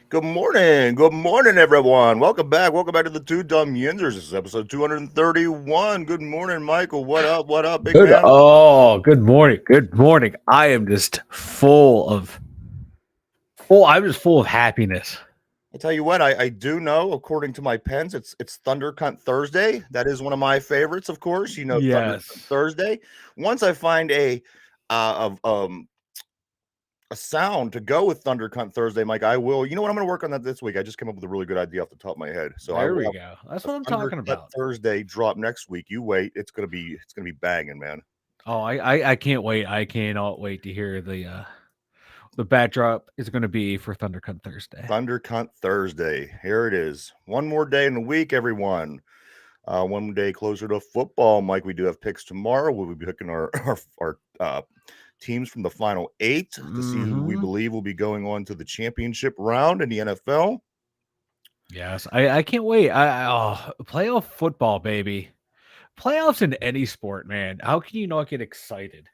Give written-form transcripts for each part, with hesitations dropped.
Good morning. Good morning, everyone. Welcome back. Welcome back to the Two Dumb Yinzers. This is episode 231. Good morning, Michael. What up? What up, big Good. man? Oh, good morning. Good morning. I am just I'm just full of happiness. I tell you what, I do know, according to my pens, it's Thunder Cunt Thursday. That is one of my favorites, of course. You know, Thunder Cunt Yes. Thursday. Once I find a sound to go with Thunder Cunt Thursday, Mike, I will. You know what? I'm going to work on that this week. I just came up with a really good idea off the top of my head. So I There will we have go. That's a what I'm Thunder talking Cut about. Thursday drop next week. You wait. It's gonna be banging, man. Oh, I can't wait. I cannot wait to hear the backdrop is going to be for ThunderCon Thursday. Thunder Cunt Thursday. Here it is. One more day in the week, everyone. One day closer to football. Mike, we do have picks tomorrow. We'll be picking our teams from the final 8 to see who we Mm-hmm. believe will be going on to the championship round in the NFL. Yes, I can't wait. Playoff football, baby. Playoffs in any sport, man. How can you not get excited?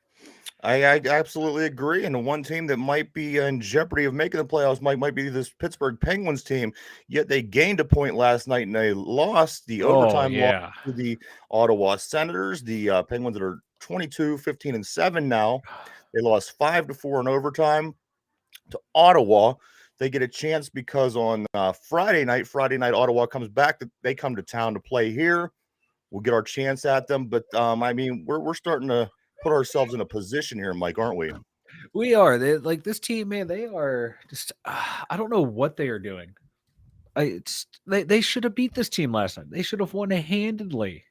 I absolutely agree. And the one team that might be in jeopardy of making the playoffs might be this Pittsburgh Penguins team. Yet they gained a point last night and they lost the Oh overtime loss yeah. to the Ottawa Senators. The Penguins that are 22, 15, and 7 now. They lost 5-4 in overtime to Ottawa. They get a chance because on Friday night, Ottawa comes back. They come to town to play here. We'll get our chance at them. But I mean, we're starting to put ourselves in a position here, Mike, aren't we? We are. They like this team, man. They are just. I don't know what they are doing. They should have beat this team last night. They should have won handedly.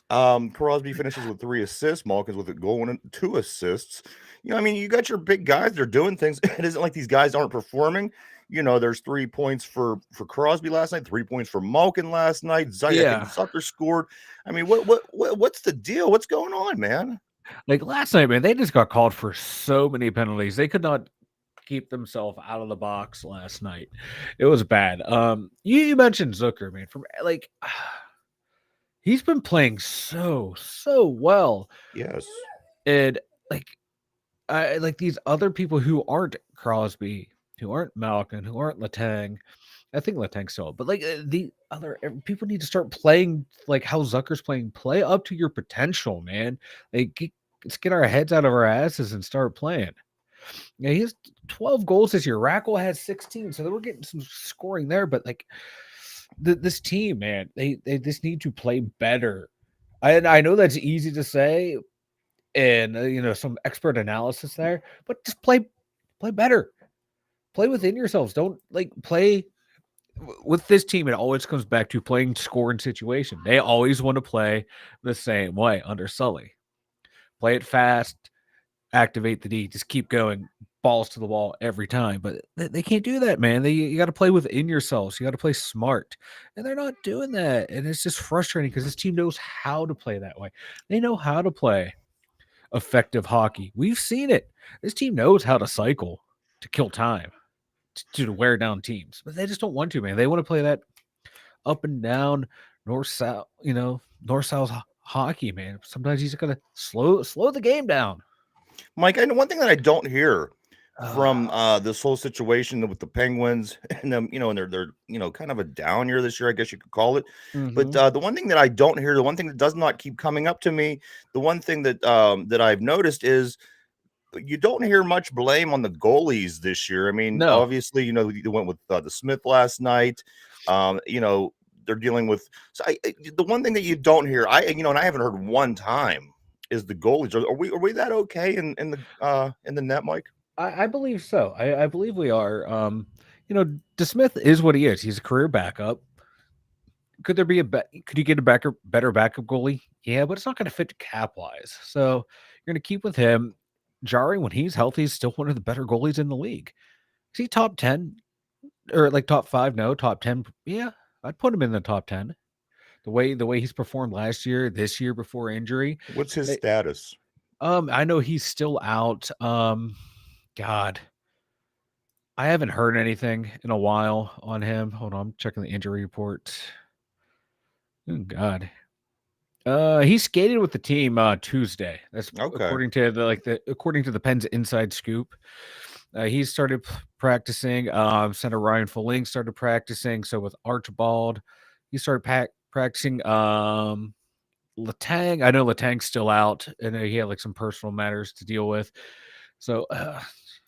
Crosby finishes with 3 assists. Malkin's with a goal and 2 assists. You know, I mean, you got your big guys. They're doing things. It isn't like these guys aren't performing. You know, there's 3 points for Crosby last night, 3 points for Malkin last night. I think Yeah, Zucker scored. I mean, what's the deal? What's going on, man? like last night, man. They just got called for so many penalties. They could not keep themselves out of the box last night. It was bad. You mentioned Zucker, man. From like, he's been playing so well, Yes. and like I like these other people who aren't Crosby, who aren't Malkin, who aren't Letang. I think Letang still, but like the other people need to start playing like how Zucker's playing. Play up to your potential, man. Like let's get our heads out of our asses and start playing. Yeah, he has 12 goals this year. Rackle has 16, so we're getting some scoring there. But like this team, man, they just need to play better. I know that's easy to say, and some expert analysis there, but just play better. Play within yourselves. Don't like play with this team. It always comes back to playing score and situation. They always want to play the same way under Sully. Play it fast, activate the D, just keep going, balls to the wall every time. But they can't do that, man. You got to play within yourselves. You got to play smart, and they're not doing that. And it's just frustrating because this team knows how to play that way. They know how to play effective hockey. We've seen it. This team knows how to cycle to kill time, to wear down teams, but they just don't want to, man. They want to play that up and down, north south, north south hockey, man. Sometimes you just gotta slow the game down. Mike, I know one thing that I don't hear from Uh, this whole situation with the Penguins and them, and they're kind of a down year this year, I guess you could call it. But mhm. the one thing that I don't hear, the one thing that does not keep coming up to me, the one thing that I've noticed is you don't hear much blame on the goalies this year. I mean, No, obviously, they went with the Smith last night. They're dealing with. So the one thing that you don't hear, and I haven't heard one time, is the goalies. Are we that okay in the net, Mike? I believe so. I believe we are. DeSmith is what he is. He's a career backup. Could there be could you get a better backup goalie? Yeah, but it's not going to fit cap wise. So you're going to keep with him. Jari, when he's healthy, is still one of the better goalies in the league. Is he top 10? or like top 5, no, top 10. Yeah, I'd put him in the top 10. The way he's performed last year, this year before injury. What's his Eh, status? I know he's still out. God, I haven't heard anything in a while on him. Hold on, I'm checking the injury report. Oh God. He skated with the team Tuesday. That's Okay. according to the Penn's inside scoop. He started practicing. Center Ryan Folling started practicing. So with Archibald, he started practicing. Letang, I know Letang's still out, and he had like some personal matters to deal with. So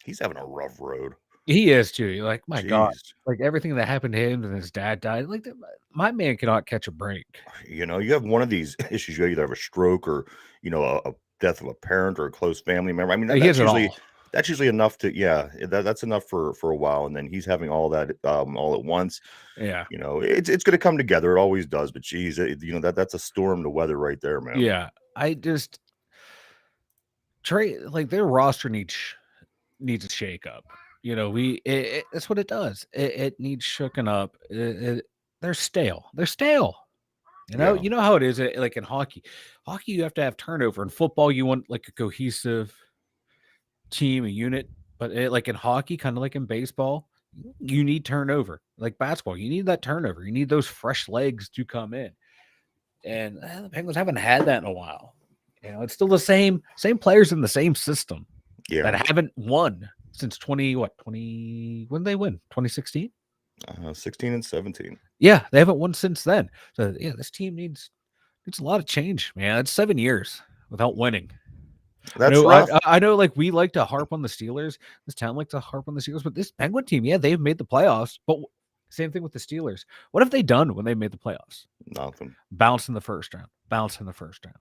He's having a rough road. he is too. You're like, my God, Jeez. like everything that happened to him and his dad died. Like my man cannot catch a break. You know, you have one of these issues, you either have a stroke or, a death of a parent or a close family member. I mean, He has it all. that's usually enough to, yeah, that's enough for a while. And then he's having all that all at once. Yeah. It's going to come together. It always does. But geez, that's a storm to weather right there, man. Yeah. I just like their roster needs a shake up. That's what it does. It needs shooken up. They're stale. They're stale. Yeah. You know how it is. Like in hockey, you have to have turnover. In football, you want like a cohesive team, a unit. But like in hockey, kind of like in baseball, you need turnover. Like basketball, you need that turnover. You need those fresh legs to come in. And the Penguins haven't had that in a while. It's still the same players in the same system Yeah. that haven't won since 20 when did they win? 2016? 16 and 17. Yeah, they haven't won since then. So yeah, this team needs a lot of change, man. It's 7 years without winning. That's rough. I know, like we like to harp on the Steelers. This town likes to harp on the Steelers, but this Penguin team, yeah, they've made the playoffs. But same thing with the Steelers. What have they done when they made the playoffs? Nothing. Bounce in the first round. Bounce in the first round.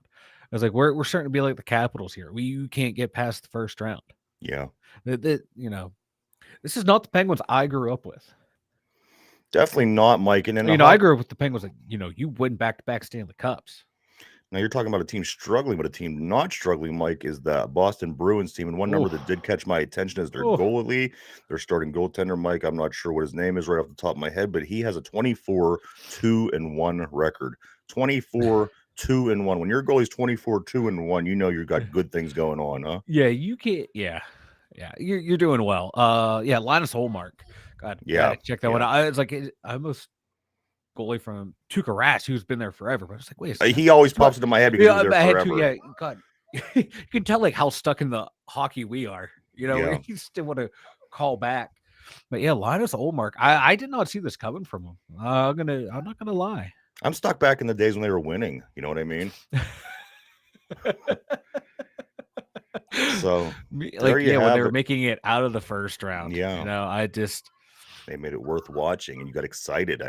I was like, we're starting to be like the Capitals here. You can't get past the first round. Yeah. This is not the Penguins I grew up with. Definitely not, Mike. And then I grew up with the Penguins. Like, you win back-to-back Stanley Cups. now you're talking about a team struggling, but a team not struggling, Mike, is the Boston Bruins team. And one number that did catch my attention is their goalie, their starting goaltender, Mike. I'm not sure what his name is right off the top of my head, but he has a 24-2-1 record. 24-2-1. When your goalie's 24-2-1, you know you've got good things going on, huh? Yeah, you can't. Yeah, you're doing well. Yeah, Linus Hallmark. God, Yeah, check that one out. I was like, I almost goalie from Tuukka Rask, who's been there forever. But I was like, wait, he always pops into my head because he was there forever. Yeah, God, you can tell like how stuck in the hockey we are. Yeah. You still want to call back. But yeah, Linus Hallmark. I did not see this coming from him. I'm not gonna lie. I'm stuck back in the days when they were winning. You know what I mean? So when they were making it out of the first round. Yeah. They made it worth watching and you got excited.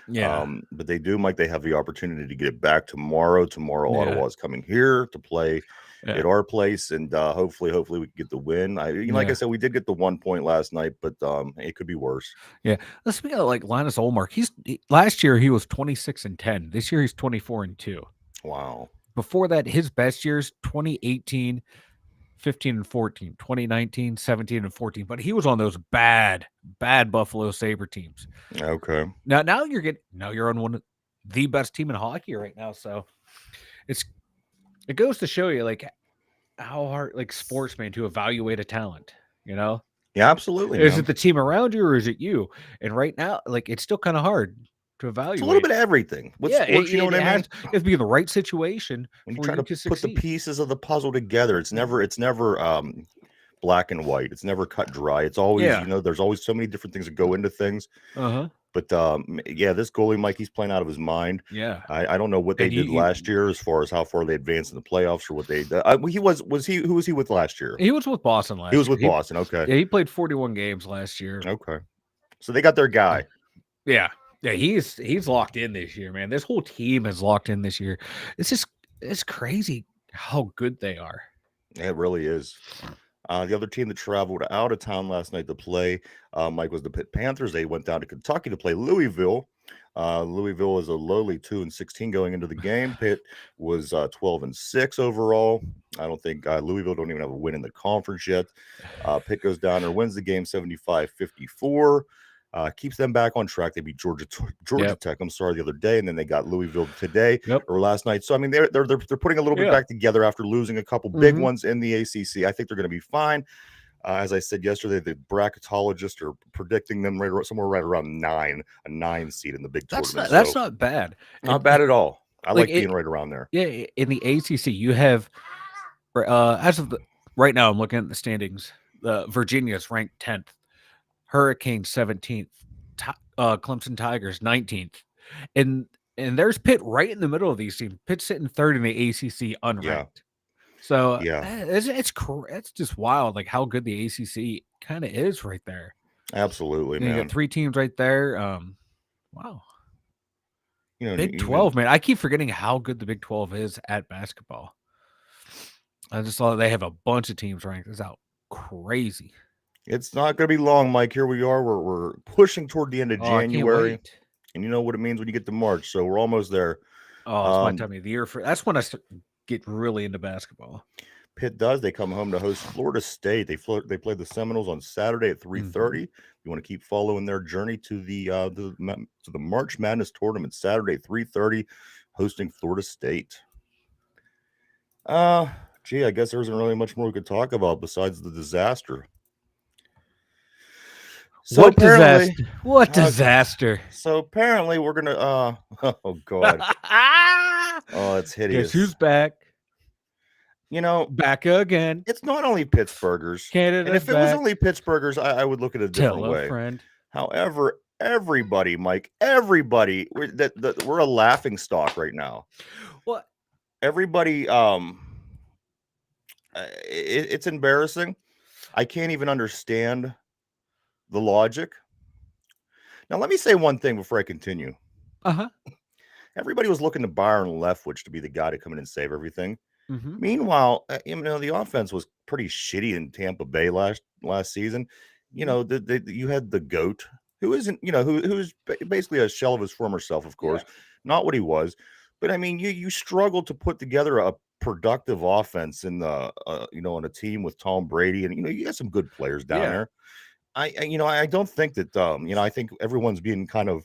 Yeah. But they do, Mike. They have the opportunity to get it back tomorrow. Ottawa is coming here to play at our place, and hopefully we can get the win. Like I said, we did get the 1 point last night, but it could be worse. Yeah. Let's speak of like Linus Hallmark. Last year he was 26-10. This year he's 24-2. Wow. Before that, his best years 2018, 15-14, 2019, 17-14. But he was on those bad Buffalo Sabre teams. Okay. Now you're on one of the best team in hockey right now. So it goes to show you like how hard like sportsmen to evaluate a talent, Yeah, absolutely. Is it the team around you or is it you? And right now, like it's still kind of hard to evaluate. It's a little bit of everything. With sports, you know what I mean? You have to be in the right situation when you try to put the pieces of the puzzle together. It's never black and white. It's never cut dry. It's always, there's always so many different things that go into things. But this goalie, Mike, he's playing out of his mind. Yeah. I don't know what they did last year as far as how far they advanced in the playoffs or what they did. Who was he with last year? He was with Boston last year. He was with Boston. Okay. Yeah, he played 41 games last year. Okay. So they got their guy. Yeah. Yeah, he's locked in this year, man. This whole team is locked in this year. It's crazy how good they are. It really is. The other team that traveled out of town last night to play, Mike, was the Pitt Panthers. They went down to Kentucky to play Louisville. Louisville is a lowly 2-16 going into the game. Pitt was 12-6 overall. I don't think Louisville don't even have a win in the conference yet. Pitt goes down and wins the game 75-54. Keeps them back on track. They beat Georgia Yep. Tech, I'm sorry, the other day, and then they got Louisville today Yep. or last night. So I mean, they're putting a little bit Yeah. back together after losing a couple big Mhm. ones in the ACC. I think they're going to be fine. As I said yesterday, the bracketologists are predicting them somewhere right around a 9 seed in the big tournament. That's So not bad. not bad at all. I Like like being right around there. yeah, in the ACC, you have as of right now, I'm looking at the standings. Virginia's ranked 10th, Hurricanes 17th, Clemson Tigers 19th, and there's Pitt right in the middle of these teams. Pitt's sitting third in the ACC unranked. So Yeah. it's just wild, like how good the ACC kind of is right there. Absolutely, And you man. got 3 teams right there. Wow. Big 12, even man. I keep forgetting how good the Big 12 is at basketball. I just saw they have a bunch of teams ranked. It's out crazy. it's not going to be long, Mike. Here we are. We're pushing toward the end of Oh, I can't January, wait. and you know what it means when you get to March. So we're almost there. Oh, it's my time of the year for that's when I get really into basketball. Pitt does. They come home to host Florida State. They play the Seminoles on Saturday at 3:30. You want to keep following their journey to the March Madness tournament Saturday 3:30, hosting Florida State. Gee, I guess there isn't really much more we could talk about besides the disaster. So What apparently, disaster? What disaster? so apparently we're gonna oh god, oh it's hideous. Guess who's back? You know, Back again. it's not only Pittsburghers. And Canada's if it was back. only Pittsburghers, I would look at it a Tell different a way. friend. However, everybody, Mike, everybody, we're a laughing stock right now. What? Everybody, it's embarrassing. I can't even understand the logic. Now, let me say one thing before I continue. Uh-huh. Everybody was looking to Byron Leftwich to be the guy to come in and save everything. Mm-hmm. Meanwhile, the offense was pretty shitty in Tampa Bay last season. You know, you had the GOAT, who isn't, who's basically a shell of his former self, of course, not what he was. But I mean, you struggled to put together a productive offense in the, on a team with Tom Brady, and you got some good players down there. I don't think that, I think everyone's being kind of,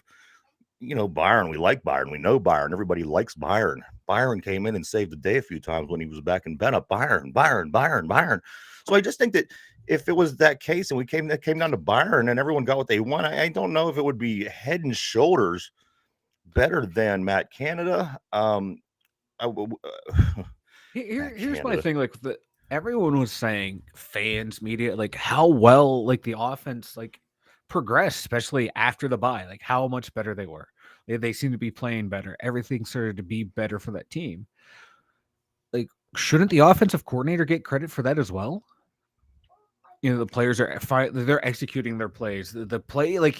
Byron. We like Byron. We know Byron. Everybody likes Byron. Byron came in and saved the day a few times when he was back in bed up. Byron. So I just think that if it was that case and came down to Byron and everyone got what they want, I don't know if it would be head and shoulders better than Matt Canada. Here's my thing. Like everyone was saying, fans, media, like how well like the offense like progressed, especially after the bye. Like how much better they were. They seem to be playing better. Everything started to be better for that team. Like, shouldn't the offensive coordinator get credit for that as well? The players they're executing their plays. The play like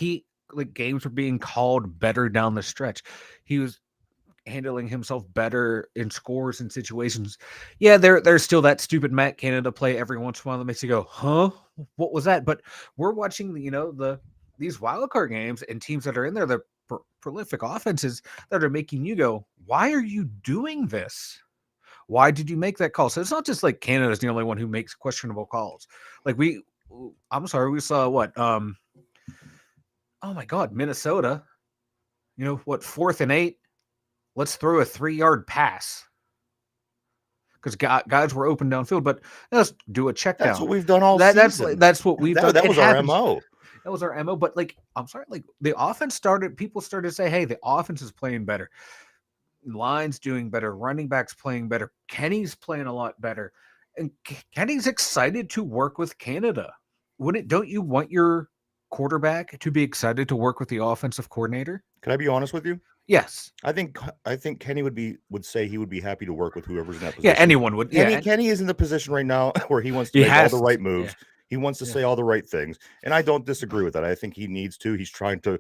games were being called better down the stretch. He was handling himself better in scores and situations. Yeah, there's still that stupid Matt Canada play every once in a while that makes you go, huh? What was that? But we're watching these wild card games and teams that are in there, the prolific offenses that are making you go, why are you doing this? Why did you make that call? So it's not just like Canada's the only one who makes questionable calls. Like I'm sorry, we saw what? Oh my God, Minnesota. 4th and 8. Let's throw a 3-yard pass because guys were open downfield. But let's do a check down. That's what we've done all season. That's what we've done. That was our MO. That was our MO. But like, I'm sorry, like the offense started. People started to say, "Hey, the offense is playing better. Line's doing better. Running backs playing better. Kenny's playing a lot better, and Kenny's excited to work with Canada. Don't you want your quarterback to be excited to work with the offensive coordinator? Can I be honest with you? Yes. I think Kenny would say he would be happy to work with whoever's in that position. Yeah, anyone would. Kenny is in the position right now where he wants to make all the right moves. Yeah. He wants to say all the right things, and I don't disagree with that. I think he needs to. He's trying to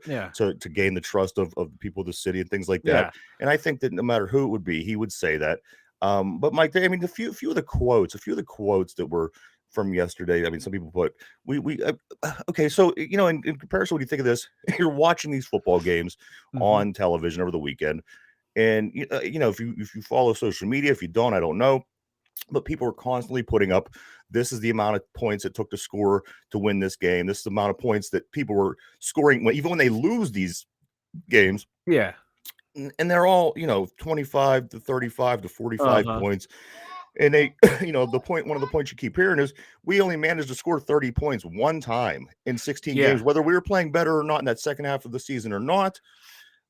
gain the trust of the people of the city and things like that. Yeah. And I think that no matter who it would be, he would say that. But Mike, I mean, a few of the quotes that were from yesterday. I mean, some people put okay. So in comparison, what do you think of this? You're watching these football games on television over the weekend, and if you follow social media, if you don't, I don't know. but people were constantly putting up, this is the amount of points it took to score to win this game. This is the amount of points that people were scoring even when they lose these games. Yeah. And they're all, 25 to 35 to 45 Uh-huh. points. And they, one of the points you keep hearing is we only managed to score 30 points one time in 16 Yeah. games, whether we were playing better or not in that second half of the season or not.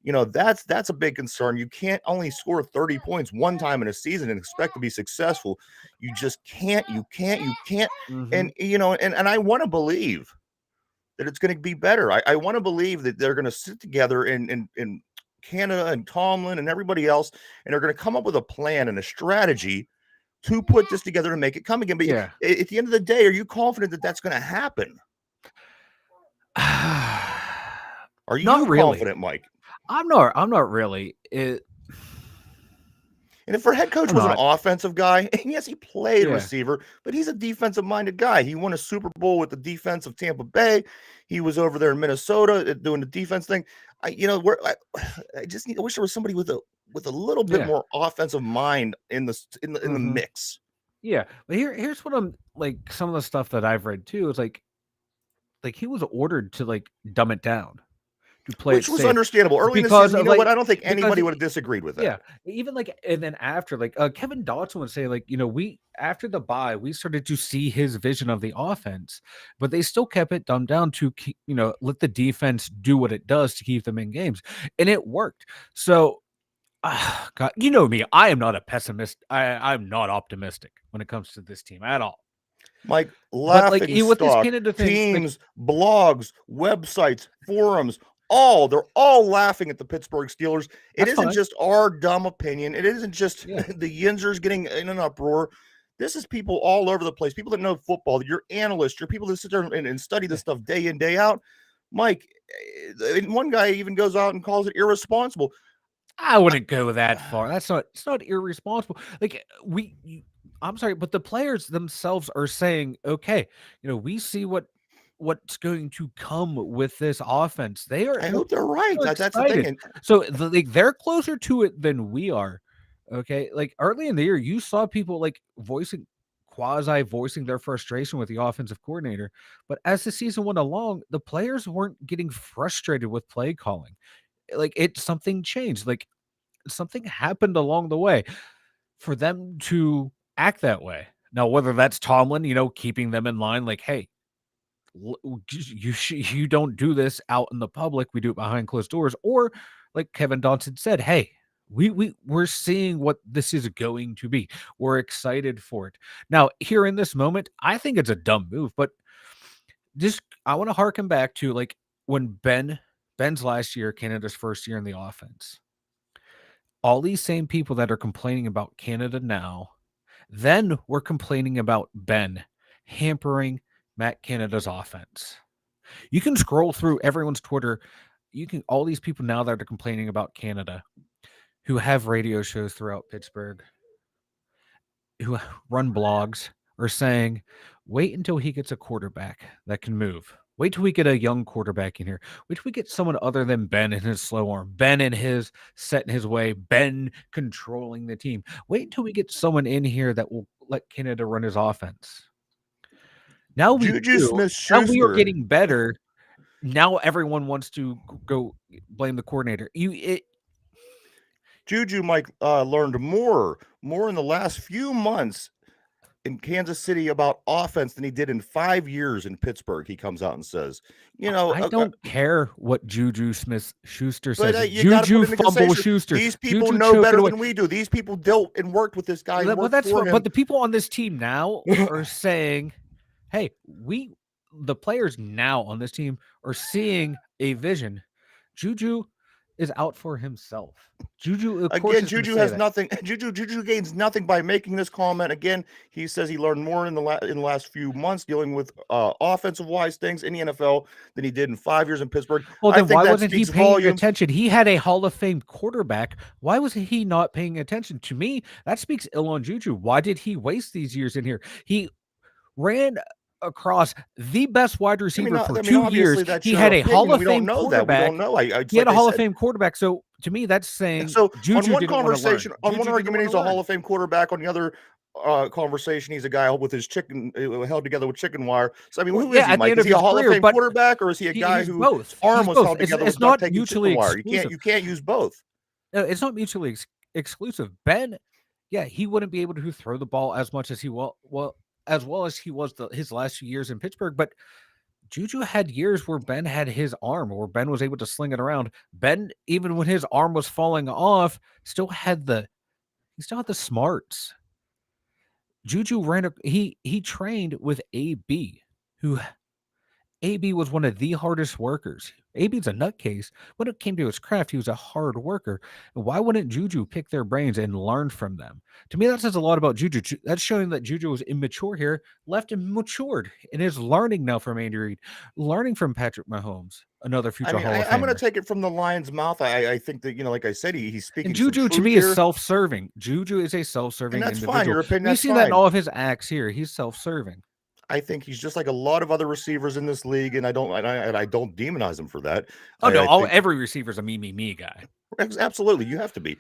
That's a big concern. You can't only score 30 points one time in a season and expect to be successful. You just can't. You can't. Mhm. And and I want to believe that it's going to be better. I want to believe that they're going to sit together in Canada and Tomlin and everybody else, and they're going to come up with a plan and a strategy to put this together and make it come again. But Yeah. at the end of the day, are you confident that that's going to happen? Are Not you really. confident, Mike? I'm not really. And if our head coach I'm was an not. offensive guy, and yes, he played Yeah. receiver, but he's a defensive-minded guy. He won a Super Bowl with the defense of Tampa Bay. He was over there in Minnesota doing the defense thing. I wish there was somebody with a little bit Yeah. more offensive mind in the Mhm. mix. Yeah. But here's what I'm like, some of the stuff that I've read too is like he was ordered to like dumb it down, to play it Which was safe understandable. Early in the because season, of what? I don't think because anybody would have disagreed with yeah, that. even like, and then after like Kevin Dotson would say like, we after the bye, we started to see his vision of the offense, but they still kept it dumbed down to keep, let the defense do what it does to keep them in games, and it worked. So God, you know me, I am not a pessimist. I'm not optimistic when it comes to this team at all. Mike, But like laughing with this stock, Canada thing, like teams, blogs, websites, forums, they're all laughing at the Pittsburgh Steelers. It that's isn't fine. just our dumb opinion. It isn't just Yeah. the Yinzers getting in an uproar. This is people all over the place, people that know football, your analysts, your people that sit there and study Yeah. this stuff day in, day out. Mike, and one guy even goes out and calls it irresponsible. I wouldn't go that far. It's not irresponsible. Like I'm sorry, but the players themselves are saying, okay, we see what's going to come with this offense. I hope they're right. They're That's the thing. excited. And So like they're closer to it than we are. Okay. Like early in the year, you saw people like voicing their frustration with the offensive coordinator. But as the season went along, the players weren't getting frustrated with play calling. Like something changed. Like something happened along the way for them to act that way. Now, whether that's Tomlin, keeping them in line, like, hey, you don't do this out in the public. We do it behind closed doors, or like Kevin Dotson said, hey, we're seeing what this is going to be. We're excited for it. Now, here in this moment, I think it's a dumb move, but just I want to harken back to like when Ben's last year, Canada's first year in the offense. All these same people that are complaining about Canada now, then were complaining about Ben hampering Matt Canada's offense. You can scroll through everyone's Twitter. All these people now that are complaining about Canada who have radio shows throughout Pittsburgh, who run blogs, are saying, wait until he gets a quarterback that can move. Wait till we get a young quarterback in here. Wait till we get someone other than Ben and his slow arm, Ben and his set in his way, Ben controlling the team. Wait until we get someone in here that will let Canada run his offense. Now we Juju do. Now we are Smith-Schuster. getting better. Now everyone wants to go blame the coordinator. Juju, Mike, learned more in the last few months in Kansas City about offense than he did in 5 years in Pittsburgh. He comes out and says, I don't care what Juju Smith-Schuster but says. you got to put Juju into fumble consideration Schuster. these people Juju know choke it better away. than we do. These people dealt and worked with this guy and Well, worked that's for fine. him. But the people on this team now are saying, hey, the players now on this team are seeing a vision. Juju is out for himself. Juju, of course, Again, is gonna Juju say has that. nothing. Juju gains nothing by making this comment. Again, he says he learned more in the last few months dealing with offensive wise things in the NFL than he did in 5 years in Pittsburgh. Well, I then think why that wasn't he speaks paying volumes. attention? He had a Hall of Fame quarterback. Why was he not paying attention? To me, that speaks ill on Juju. Why did he waste these years in here? He ran across the best wide receiver for 2 Obviously, years. that's He your had a opinion. Hall of We don't Fame know that. We don't quarterback. know. It's He had like a I Hall of said. Fame quarterback. So to me, that's saying So on Juju one didn't want to learn. conversation, on one Juju didn't argument, want he's to a Hall learn. of Fame quarterback. On the other conversation, he's a guy with his chicken held together with chicken wire. So I mean, Well, who is yeah, he, at the Mike? end Is of he a his Hall of career, Fame but quarterback, or is he a guy he's whose both. arm He's was both. held together It's with duct not tape and chicken mutually wire? exclusive. You can't use both. No, it's not mutually exclusive. Ben, yeah, he wouldn't be able to throw the ball as much as he as well as he was his last few years in Pittsburgh, but Juju had years where Ben had his arm, where Ben was able to sling it around. Ben, even when his arm was falling off, he still had the smarts. Juju he trained with AB, who AB was one of the hardest workers. AB's a nutcase. When it came to his craft, he was a hard worker. Why wouldn't Juju pick their brains and learn from them? To me, that says a lot about Juju. That's showing that Juju was immature here, left him matured, and is learning now from Andy Reid, learning from Patrick Mahomes, another I future mean, Hall of I'm going to Famer. take it from the lion's mouth. I think that, like I said, he's And speaking some Juju, to truth me, is here, self-serving. Juju is a and self-serving that's fine. individual. Your opinion, We've that's seen that in fine. all of his acts here. He's self-serving. I think he's just like a lot of other receivers in this league, and I don't demonize him for that. Oh no, I think every receiver's a me guy. absolutely you have to be.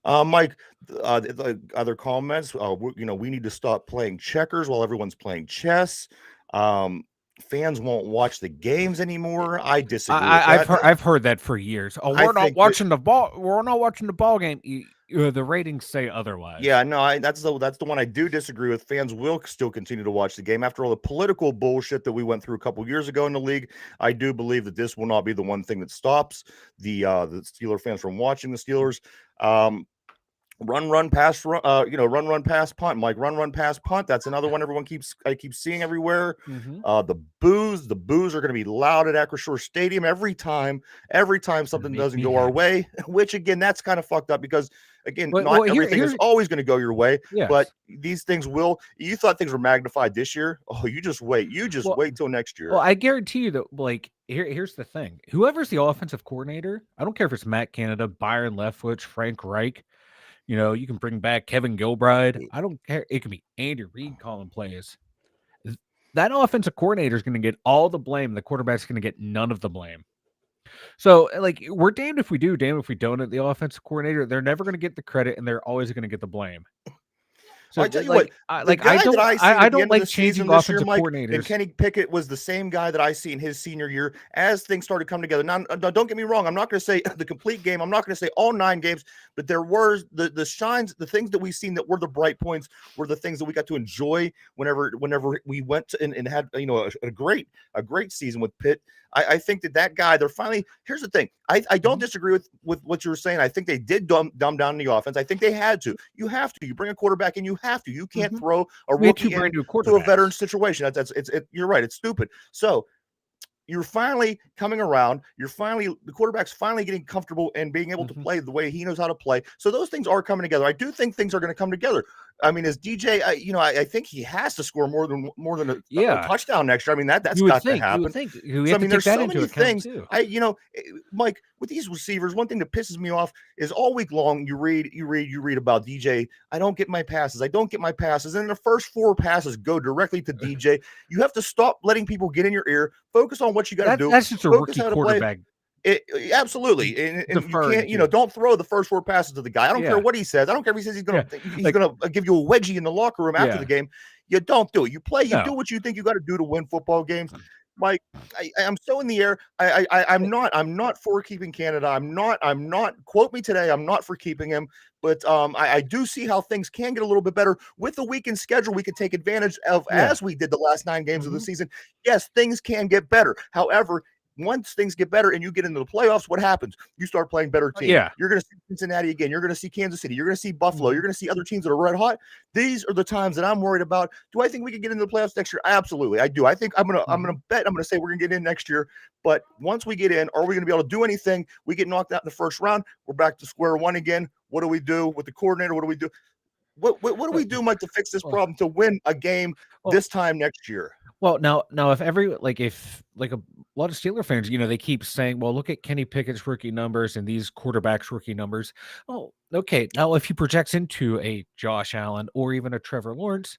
Mike, the other comments, we need to stop playing checkers while everyone's playing chess. Fans won't watch the games anymore. I disagree with that. I've heard that for years. Oh, I we're not think that, watching the ball. We're not watching the ball game. The ratings say otherwise. yeah, no, that's the one I do disagree with. Fans will still continue to watch the game after all the political bullshit that we went through a couple years ago in the league. I do believe that this will not be the one thing that stops the Steeler fans from watching the Steelers. Run, pass, run, pass, punt. Mike, run, pass, punt. That's another one I keep seeing everywhere. Mm-hmm. The boos are going to be loud at Acrisure Stadium every time something doesn't go our way. Which again, that's kind of fucked up because again, not everything is always going to go your way. Yes. But these things will. You thought things were magnified this year? Oh, you just wait. Wait till next year. Well, I guarantee you that. Like, here's the thing: whoever's the offensive coordinator, I don't care if it's Matt Canada, Byron Leftwich, Frank Reich. You can bring back Kevin Gilbride. I don't care. It can be Andy Reid calling plays. That offensive coordinator is going to get all the blame. The quarterback's going to get none of the blame. So, like, we're damned if we do, damned if we don't at the offensive coordinator. They're never going to get the credit, and they're always going to get the blame. So I tell you what, I don't like changing offensive coordinators. And Kenny Pickett was the same guy that I see in his senior year as things started coming together. Now, don't get me wrong. I'm not going to say the complete game. I'm not going to say all 9 games, but there were the shines, the things that we've seen that were the bright points were the things that we got to enjoy whenever we went to, and had, a great season with Pitt. I think that guy, they're finally, here's the thing. I don't disagree with what you were saying. I think they did dumb down the offense. I think they had to. You have to. You bring a quarterback in, you have to. You can't throw a rookie into a veteran situation. You're right. It's stupid. So you're finally coming around. The quarterback's finally getting comfortable and being able to play the way he knows how to play. So those things are coming together. I do think things are going to come together. I mean, as DJ, I think he has to score more than a touchdown next year. I mean, that's got to happen. You would think. There's so many things. Mike, with these receivers, one thing that pisses me off is all week long you read about DJ. I don't get my passes. And the first 4 passes go directly to DJ. You have to stop letting people get in your ear. Focus on what you got to do. That's just a rookie quarterback. Absolutely, and you can't, don't throw the first 4 passes to the guy. I don't care what he says. I don't care if he says he's gonna give you a wedgie in the locker room after the game. You don't do it. You play. You do what you think you got to do to win football games. Mike, I'm so in the air. I'm not for keeping Canada. I'm not. Quote me today. I'm not for keeping him. But I do see how things can get a little bit better with the weekend schedule. We could take advantage of as we did the last 9 games of the season. Yes, things can get better. However, once things get better and you get into the playoffs, what happens? You start playing better teams. You're going to see Cincinnati again. You're going to see Kansas City. You're going to see Buffalo. You're going to see other teams that are red hot. These are the times that I'm worried about. Do I think we can get into the playoffs next year? Absolutely, I do. I think I'm going to bet. I'm going to say we're going to get in next year. But once we get in, are we going to be able to do anything? We get knocked out in the first round. We're back to square one again. What do we do with the coordinator? What do we do? What do we do, Mike, to fix this problem to win a game this time next year? Well, now if a lot of Steeler fans, they keep saying, well, look at Kenny Pickett's rookie numbers and these quarterbacks' rookie numbers. Oh, okay. Now, if he projects into a Josh Allen or even a Trevor Lawrence,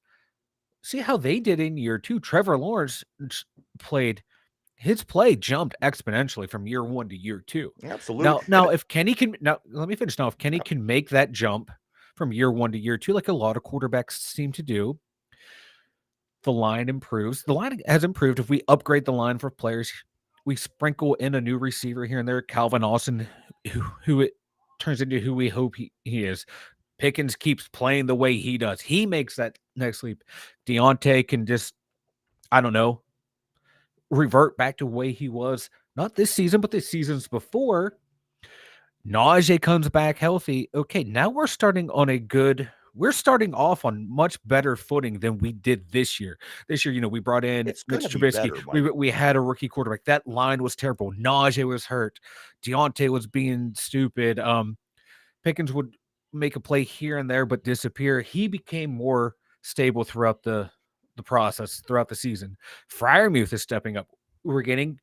see how they did in year 2. Trevor Lawrence his play jumped exponentially from year 1 to year 2. Absolutely. Now, if Kenny can, let me finish. Now, if Kenny can make that jump from year one to year two, like a lot of quarterbacks seem to do. The line improves. The line has improved. If we upgrade the line for players, we sprinkle in a new receiver here and there. Calvin Austin, who it turns into who we hope he is. Pickens keeps playing the way he does. He makes that next leap. Deontay can just, I don't know, revert back to the way he was, not this season, but the seasons before. Najee comes back healthy. Okay, now we're starting off on much better footing than we did this year. This year, we brought in It's Mitch gonna be Trubisky. better, Mike. We had a rookie quarterback. That line was terrible. Najee was hurt. Deontay was being stupid. Pickens would make a play here and there, but disappear. He became more stable throughout the process, throughout the season. Freiermuth is stepping up. We're getting,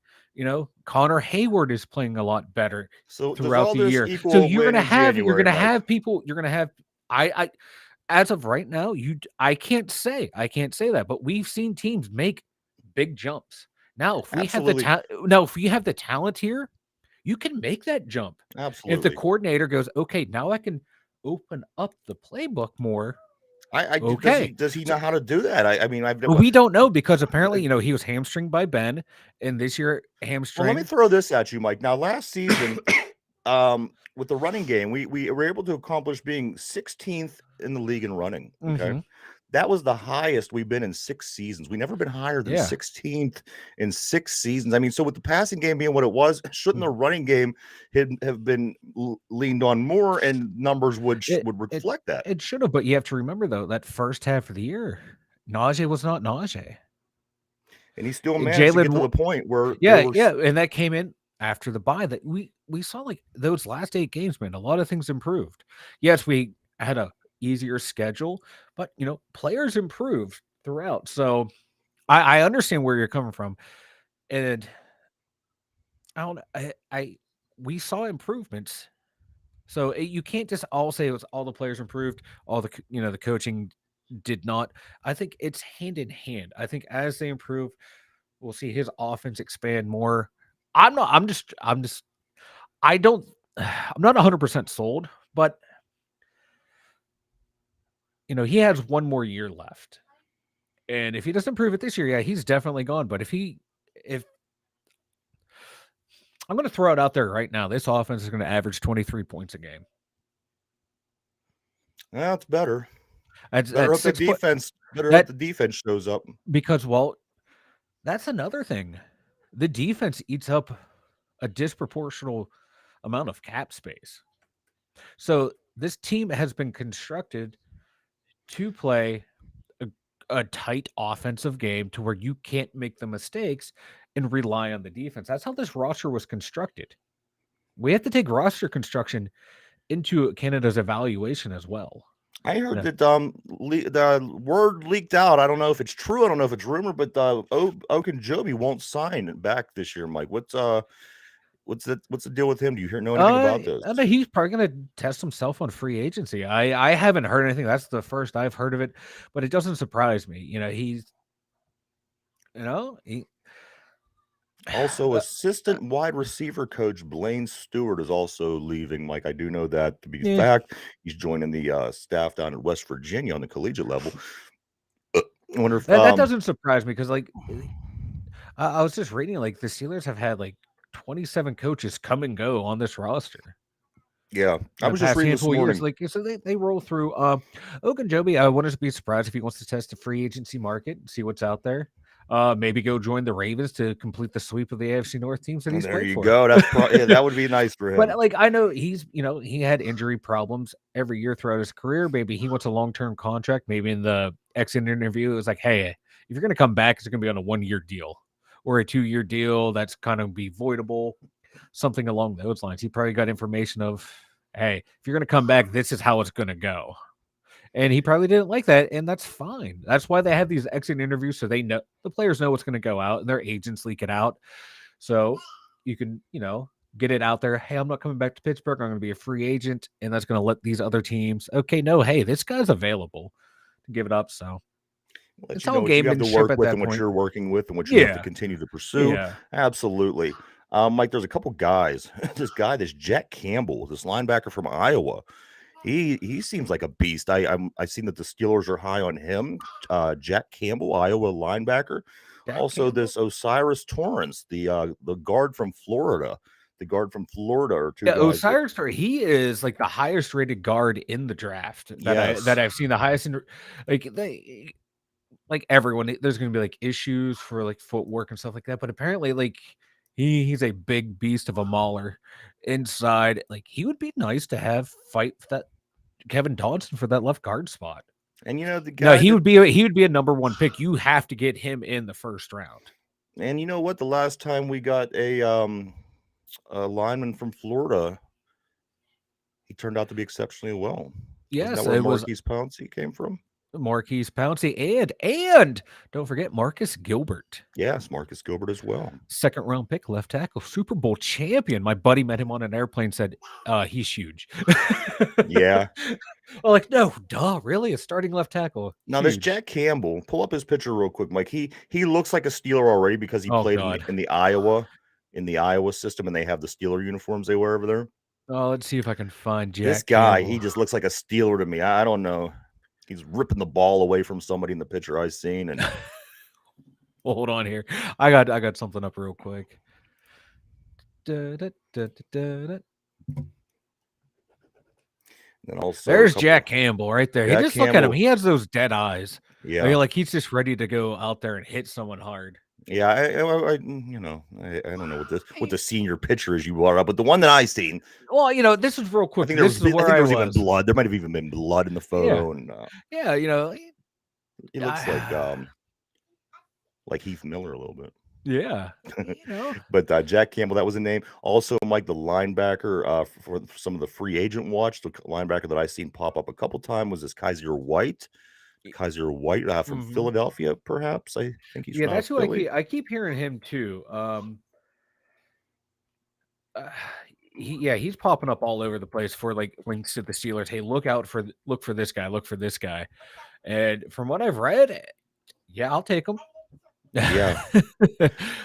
Connor Hayward is playing a lot better So does throughout all the this year. So equal a win in January, Mike? you're gonna have I as of right now, I can't say that, but we've seen teams make big jumps. Now, if we have Absolutely. if we have the talent here, you can make that jump. If the Absolutely. coordinator goes, okay, now I can open up the playbook more. Does Okay. he know how to do that? I mean, I've never. We don't know because apparently, he was hamstringed by Ben, and this year Well, let me hamstring. throw this at you, Mike. Now, last season, with the running game, we were able to accomplish being 16th in the league in running. Okay. Mhm. That was the highest we've been in 6 seasons. We never been higher than Yeah. 16th in 6 seasons. I mean, so with the passing game being what it was, shouldn't the running game have been leaned on more, and numbers would reflect that? It should have, but you have to remember though that first half of the year, Najee was not Najee. And he still managed to get to Jalen, the point where there yeah, were yeah, and that came in after the bye. That we saw like those last 8 games, man. A lot of things improved. Yes, we had a easier schedule, but players improved throughout. So I understand where you're coming from, and I don't. We saw improvements. So you can't just all say it was all the players improved, all the the coaching did not. I think it's hand in hand. I think as they improve, we'll see his offense expand more. I'm not. I'm just. I don't. I'm not 100% sold, but he has one more year left, and if he doesn't prove it this year, yeah, he's definitely gone. But if I'm going to throw it out there right now, this offense is going to average 23 points a game. That's better. That's Better hope the 6 defense. Better hope the defense shows up. because that's another thing. The defense eats up a disproportional amount of cap space. So this team has been constructed to play a tight offensive game to where you can't make the mistakes and rely on the defense. That's how this roster was constructed. We have to take roster construction into Canada's evaluation as well. I heard that the word leaked out. I don't know if it's true. I don't know if it's rumor, but Ogunjobi won't sign back this year. Mike, what's the deal with him? Do you know anything about this? I know he's probably going to test himself on free agency. I haven't heard anything. That's the first I've heard of it, but it doesn't surprise me. He's, he. Also, assistant wide receiver coach Blaine Stewart is also leaving. Mike, I do know that to be fact. He's joining the staff down in West Virginia on the collegiate level. I wonder if that doesn't surprise me because, like, I was just reading, like, the Steelers have had like 27 coaches come and go on this roster. Yeah, I was just reading this morning. Years, like, so they roll through. Ogunjobi, I wouldn't be surprised if he wants to test the free agency market and see what's out there. Maybe go join the Ravens to complete the sweep of the AFC North teams that he's there you for. go. That's that would be nice for him. But like, I know he's he had injury problems every year throughout his career. Maybe he wants a long-term contract. Maybe in the exit interview, it was like, hey, if you're going to come back, it's going to be on a 1-year deal or a 2-year deal that's kind of be voidable, something along those lines. He probably got information of, hey, if you're going to come back, this is how it's going to go. And he probably didn't like that, and that's fine. That's why they have these exit interviews, so they know the players know what's going to go out, and their agents leak it out. So you can, get it out there. Hey, I'm not coming back to Pittsburgh. I'm going to be a free agent, and that's going to let these other teams. Okay, no, hey, this guy's available to give it up. So it's all game you have to work with and what you're working with and what you have to continue to pursue. Yeah. Absolutely. Mike, there's a couple guys. This Jack Campbell, this linebacker from Iowa. He seems like a beast. I seen that the Steelers are high on him. Jack Campbell, Iowa linebacker. Jack Also, Campbell. this Osiris Torrance, the guard from Florida. The guard from Florida are two Yeah, guys that Osiris he is like the highest rated guard in the draft that yes. I've seen. The highest in like they like everyone. There's gonna be like issues for like footwork and stuff like that, but apparently like he's a big beast of a mauler inside. Like he would be nice to have fight for that Kevin Dodson for that left guard spot. And the No, guy that he would be a number one pick. You have to get him in the first round. and you know what? The last time we got a lineman from Florida, he turned out to be exceptionally well. Wasn't that Yes, where it was Marquise Pouncey came from? Marquise Pouncey and don't forget Marcus Gilbert. Yes, Marcus Gilbert as well. Second round pick, left tackle, Super Bowl champion. My buddy met him on an airplane, said, he's huge. Yeah. I'm like, no, duh, really? A starting left tackle. Now this Huge. Jack Campbell, pull up his picture real quick, Mike. He looks like a Steeler already because he Oh played God. in the Iowa system, and they have the Steeler uniforms they wear over there. Oh, let's see if I can find Jack This guy, Campbell. he just looks like a Steeler to me. I don't know. He's ripping the ball away from somebody in the picture I seen, and Well, hold on here. I got something up real quick. Da, da, da, da, da. then also There's Jack Campbell right there. Jack He just look at him. Campbell. He has those dead eyes. Yeah, Like he's just ready to go out there and hit someone hard. yeah. I don't know what the senior picture is you brought up, but the one that I seen, Well, this is real I quick. think there was This is where there I was even was. blood. There might have even been blood in the Yeah, photo, and yeah. he looks like Heath Miller a little bit. Yeah. But Jack Campbell, that was a name. Also, Mike, the linebacker for some of the free agent watch, the linebacker that I seen pop up a couple times was this Kaiser White. Kaiser White from Mhm. Philadelphia, perhaps. I think he's Yeah, from that's who Philly. I keep hearing him too. Uh, he's popping up all over the place for like links to the Steelers. Hey, look for this guy, look for this guy. And from what I've read, yeah, I'll take him. Yeah.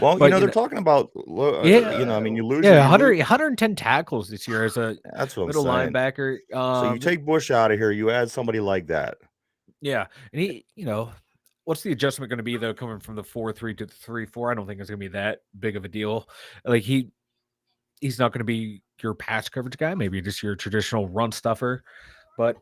Well, But they're talking about, I mean, you lose. 110 tackles this year as a That's what I'm middle saying. linebacker. So you take Bush out of here, you add somebody like that. Yeah, and what's the adjustment going to be though, coming from the 4-3 to the 3-4? I don't think it's going to be that big of a deal. Like he's not going to be your pass coverage guy, maybe just your traditional run stuffer, but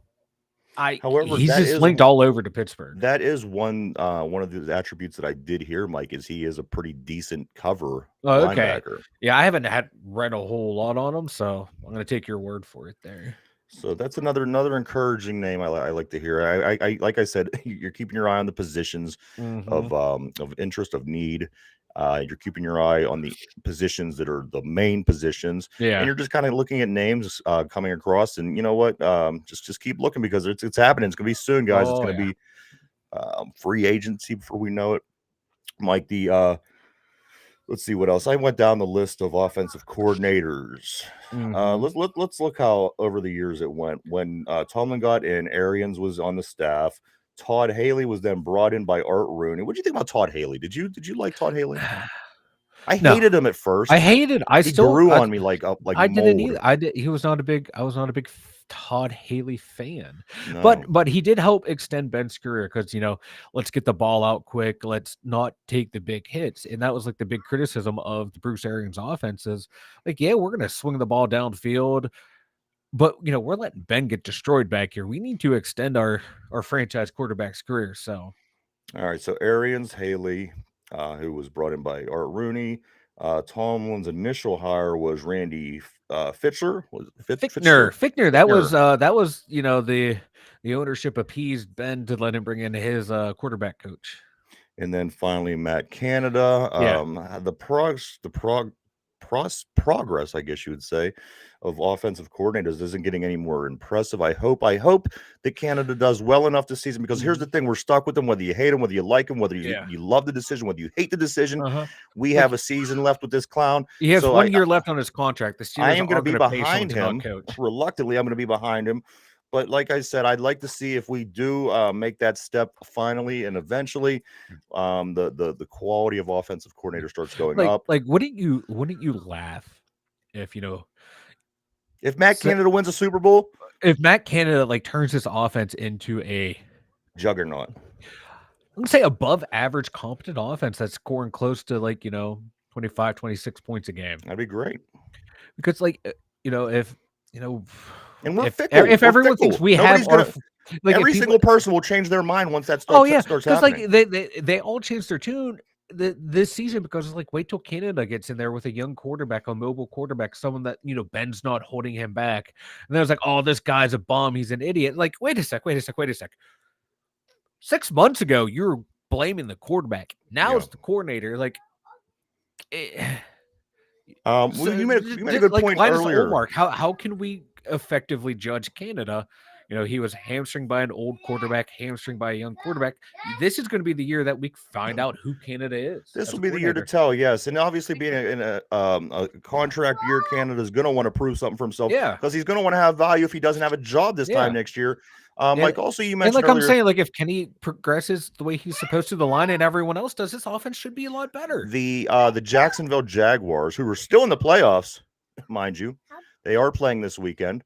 However, he's just linked all over to Pittsburgh. That is one of the attributes that I did hear, Mike, is he is a pretty decent cover linebacker. Yeah, I haven't read a whole lot on him, so I'm going to take your word for it there. So that's another encouraging name I like to hear. I like I said, you're keeping your eye on the positions of interest, of need. You're keeping your eye on the positions that are the main positions, and you're just kind of looking at names coming across. And you know what? Just keep looking, because it's happening. It's gonna be soon, guys. It's gonna be free agency before we know it. Mike, let's see what else. I went down the list of offensive coordinators. Let's look how over the years it went. When Tomlin got in, Arians was on the staff. Todd Haley was then brought in by Art Rooney. What do you think about Todd Haley? Did you like Todd Haley? I hated him at first. He grew on me like I didn't mold. either. I was not a big Todd Haley fan, but he did help extend Ben's career, because let's get the ball out quick, let's not take the big hits, and that was like the big criticism of the Bruce Arians offenses. Like, yeah, we're gonna swing the ball downfield, but we're letting Ben get destroyed back here. We need to extend our franchise quarterback's career. So, all right, so Arians, Haley, who was brought in by Art Rooney. Tomlin's initial hire was Randy Fichtner. Fichtner. That was the ownership appeased Ben to let him bring in his quarterback coach. And then finally Matt Canada. The progress, I guess you would say, of offensive coordinators isn't getting any more impressive. I hope that Canada does well enough this season, because here's the thing: we're stuck with them, whether you hate them, whether you like them, whether you love the decision, whether you hate the decision. We have a season left with this clown. He has 1 year left on his contract. I am going to be behind him. Reluctantly, I'm going to be behind him. But like I said, I'd like to see if we do make that step finally and eventually, the quality of offensive coordinator starts going up. Like, wouldn't you laugh if Matt Canada wins a Super Bowl? if Matt Canada like turns this offense into a juggernaut. I'm gonna say above average competent offense that's scoring close to like 25, 26 points a game. That'd be great. Because if you know And we're if fickle. if We're everyone thinks fickle. we Nobody's have our gonna. like if Every people single person will change their mind once that oh yeah starts because like happening. they all changed their tune this season because it's like wait till Canada gets in there with a young quarterback, a mobile quarterback, someone that Ben's not holding him back, and then it's like, oh, this guy's a bum, he's an idiot. Like wait a sec. 6 months ago you were blaming the quarterback, now it's the coordinator. Like Well, you made a good like point Linus earlier. Olmark, how can we effectively judge Canada? He was hamstringed by an old quarterback, hamstringed by a young quarterback. This is going to be the year that we find out who Canada is. This will be the year to tell, yes. And obviously, being in a contract year, Canada is going to want to prove something for himself. Yeah, because he's going to want to have value if he doesn't have a job this time next year. Mike, also you mentioned like earlier, I'm saying, like if Kenny progresses the way he's supposed to, the line and everyone else does, this offense should be a lot better. The Jacksonville Jaguars, who are still in the playoffs, mind you, they are playing this weekend.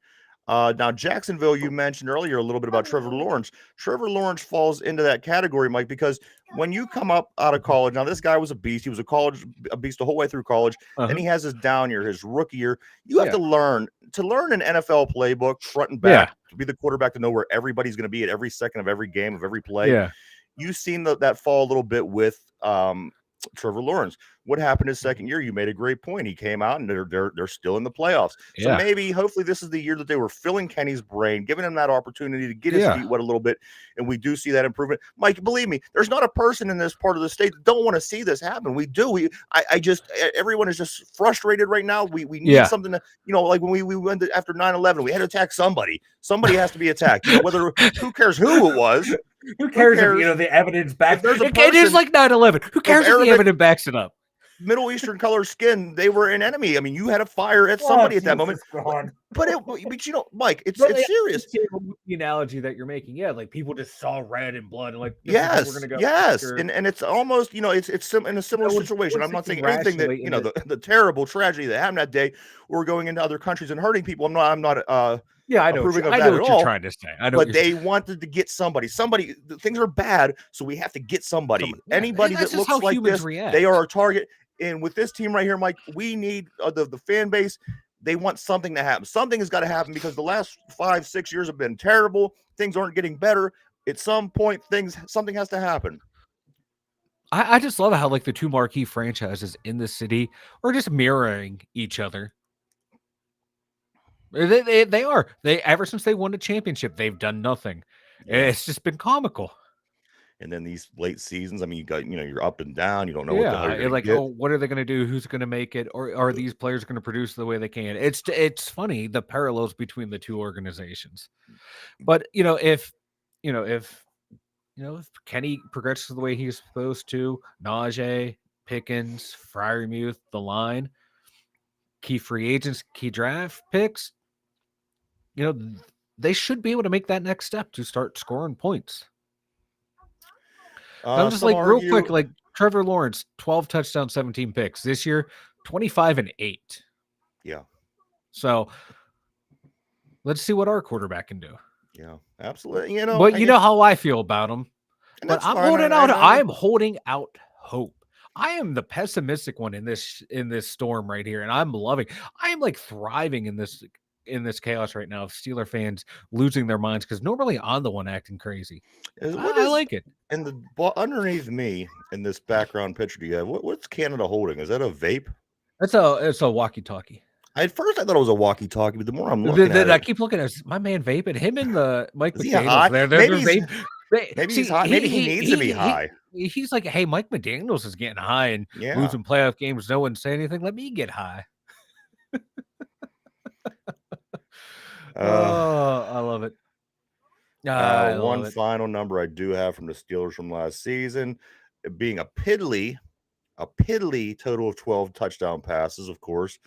Now, Jacksonville, you mentioned earlier a little bit about Trevor Lawrence. Trevor Lawrence falls into that category, Mike, because when you come up out of college, now this guy was a beast. He was a beast the whole way through college. Then he has his down year, his rookie year. You have to learn an NFL playbook front and back to be the quarterback, to know where everybody's going to be at every second of every game, of every play. Yeah. You've seen that fall a little bit with Trevor Lawrence. What happened his second year? You made a great point. He came out and they're still in the playoffs. So maybe, hopefully, this is the year that they were filling Kenny's brain, giving him that opportunity to get his feet wet a little bit, and we do see that improvement. Mike, believe me, there's not a person in this part of the state that don't want to see this happen. We do. Everyone is just frustrated right now. We need something to, like when we went after 9/11, we had to attack somebody. Somebody has to be attacked. Who cares who it was. Who cares if the evidence backs it? It is like 9/11. Who cares if the evidence backs it up? Middle Eastern color skin, they were an enemy. I mean, you had to fire at somebody at that moment. But Mike, it's serious. The analogy that you're making, like people just saw red and blood, and like, yes, we're gonna go and it's almost, it's in a similar situation. I'm not saying anything that the terrible tragedy that happened that day, or going into other countries and hurting people. I'm not I know approving of that I know at what all. you're trying to say. I know, but they wanted to get somebody. Things are bad, so we have to get somebody. Anybody that looks like this, they are our target. And with this team right here, Mike, we need the fan base. They want something to happen. Something has got to happen, because the last 5-6 years have been terrible. Things aren't getting better. At some point, something has to happen. I just love how like the two marquee franchises in the city are just mirroring each other. They are. Ever since they won the championship, they've done nothing. It's just been comical. And then these late seasons, I mean, you got, you're up and down. You don't know what the hell you're like, get. oh, what are they going to do? Who's going to make it? Or are these players going to produce the way they can? It's funny, the parallels between the two organizations. But, if Kenny progresses the way he's supposed to, Najee, Pickens, Freiermuth, the line, key free agents, key draft picks, they should be able to make that next step to start scoring points. I'm just like real quick, like Trevor Lawrence, 12 touchdowns, 17 picks this year, 25-8. Yeah. So let's see what our quarterback can do. Yeah, absolutely. But you know how I feel about him. But I'm holding out. I'm holding out hope. I am the pessimistic one in this storm right here, and I'm loving. I am like thriving in this chaos right now of Steeler fans losing their minds, because normally I'm the one acting crazy. I like it. And underneath me in this background picture, do you have what's Canada holding? Is that a vape? It's a walkie-talkie. At first I thought it was a walkie-talkie, but the more I'm looking at it, I keep looking at my man vaping. Him and the Mike McDaniels. Maybe he's high. Maybe he needs to be high. He's like, hey, Mike McDaniels is getting high and losing playoff games. No one say anything. Let me get high. I love it. One final number I do have from the Steelers from last season, being a piddly total of 12 touchdown passes, of course.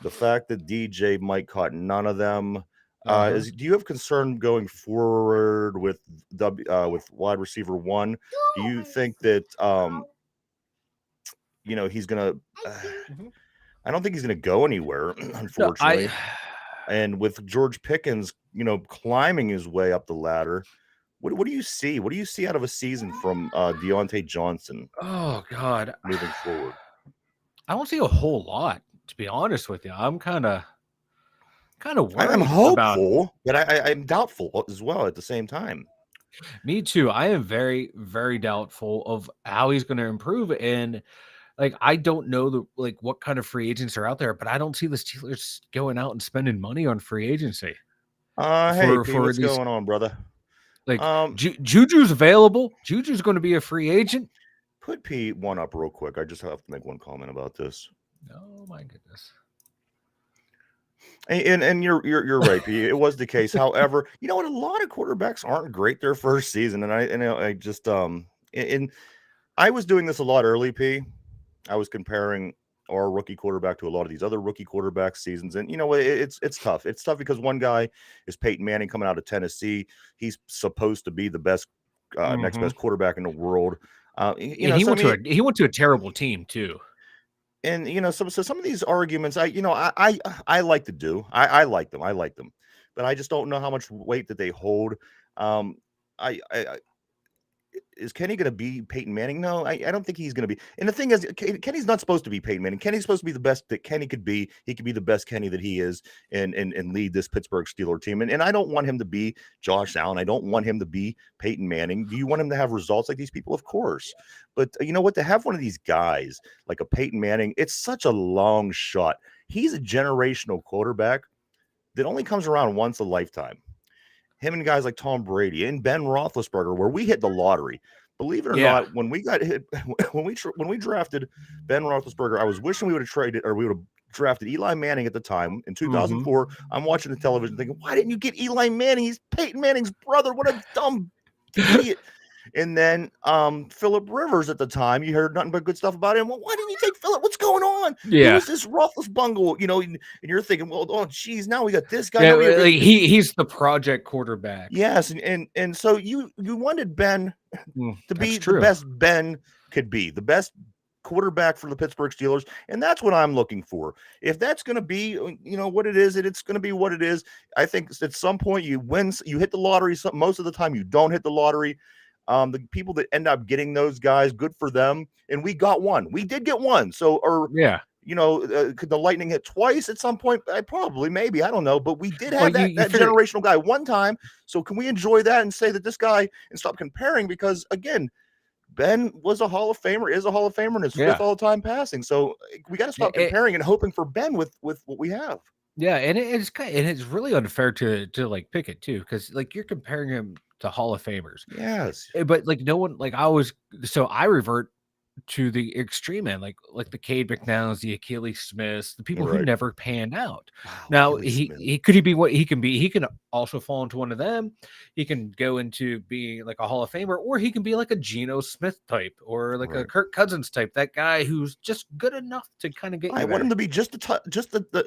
The fact that DJ Mike caught none of them. Do you have concern going forward with wide receiver one? Do you think that he's gonna? I don't think he's gonna go anywhere, unfortunately. And with George Pickens climbing his way up the ladder. What do you see? What do you see out of a season from Deontay Johnson Oh God, moving forward? I don't see a whole lot, to be honest with you. I'm kind of I'm worried about hopeful, but I'm doubtful as well at the same time. me too. I am very, very doubtful of how he's going to improve. And like, I don't know what kind of free agents are out there, but I don't see the Steelers going out and spending money on free agency Hey P, for what's these. going on, brother? Like Juju's available. Juju's going to be a free agent. Put P one up real quick. I just have to make one comment about this. Oh my goodness. And you're right, P. It was the case. However, you know what? A lot of quarterbacks aren't great their first season, and I just and I was doing this a lot early, P. I was comparing our rookie quarterback to a lot of these other rookie quarterback seasons, and it's tough. It's tough because one guy is Peyton Manning coming out of Tennessee. He's supposed to be the best, next best quarterback in the world. And he went to a terrible team too. And so some of these arguments, I like to do. I like them, but I just don't know how much weight that they hold. I Is Kenny going to be Peyton Manning? No, I don't think he's going to be. And the thing is, Kenny's not supposed to be Peyton Manning. Kenny's supposed to be the best that Kenny could be. He could be the best Kenny that he is and lead this Pittsburgh Steelers team. And I don't want him to be Josh Allen. I don't want him to be Peyton Manning. Do you want him to have results like these people? Of course. But you know what? To have one of these guys like a Peyton Manning, it's such a long shot. He's a generational quarterback that only comes around once a lifetime. Him and guys like Tom Brady and Ben Roethlisberger, where we hit the lottery. Believe it or not, when we got hit, when we drafted Ben Roethlisberger, I was wishing we would have traded or we would have drafted Eli Manning at the time in 2004. I'm watching the television thinking, why didn't you get Eli Manning? He's Peyton Manning's brother. What a dumb idiot. And then Philip Rivers at the time, you heard nothing but good stuff about him. Well, why didn't you take Philip? What's going on? Yeah. Who's this Roethlisberger? And you're thinking, well, oh, geez, now we got this guy. Yeah, like he's the project quarterback. Yes, and so you wanted Ben to be true. the best Ben could be, the best quarterback for the Pittsburgh Steelers, and that's what I'm looking for. If that's going to be, what it is, it's going to be what it is. I think at some point you win, you hit the lottery. Most of the time you don't hit the lottery. The people that end up getting those guys, good for them. And we got one. We did get one. So, could the Lightning hit twice at some point? Maybe, I don't know. But we did have that generational guy one time. So can we enjoy that and say that this guy and stop comparing? Because again, Ben was a Hall of Famer, is a Hall of Famer, and is fifth all-time passing. So we got to stop comparing and hoping for Ben with what we have. Yeah, and it's really unfair to like pick it too, because like you're comparing him to Hall of Famers. Yes. But like no one, like I revert to the extreme end, like the Cade McNowns, the Achilles Smiths, the people who never panned out. Wow, now he could be what he can be. He can also fall into one of them. He can go into being like a Hall of Famer, or he can be like a Geno Smith type, or like a Kirk Cousins type. That guy who's just good enough to kind of get. I want him to be just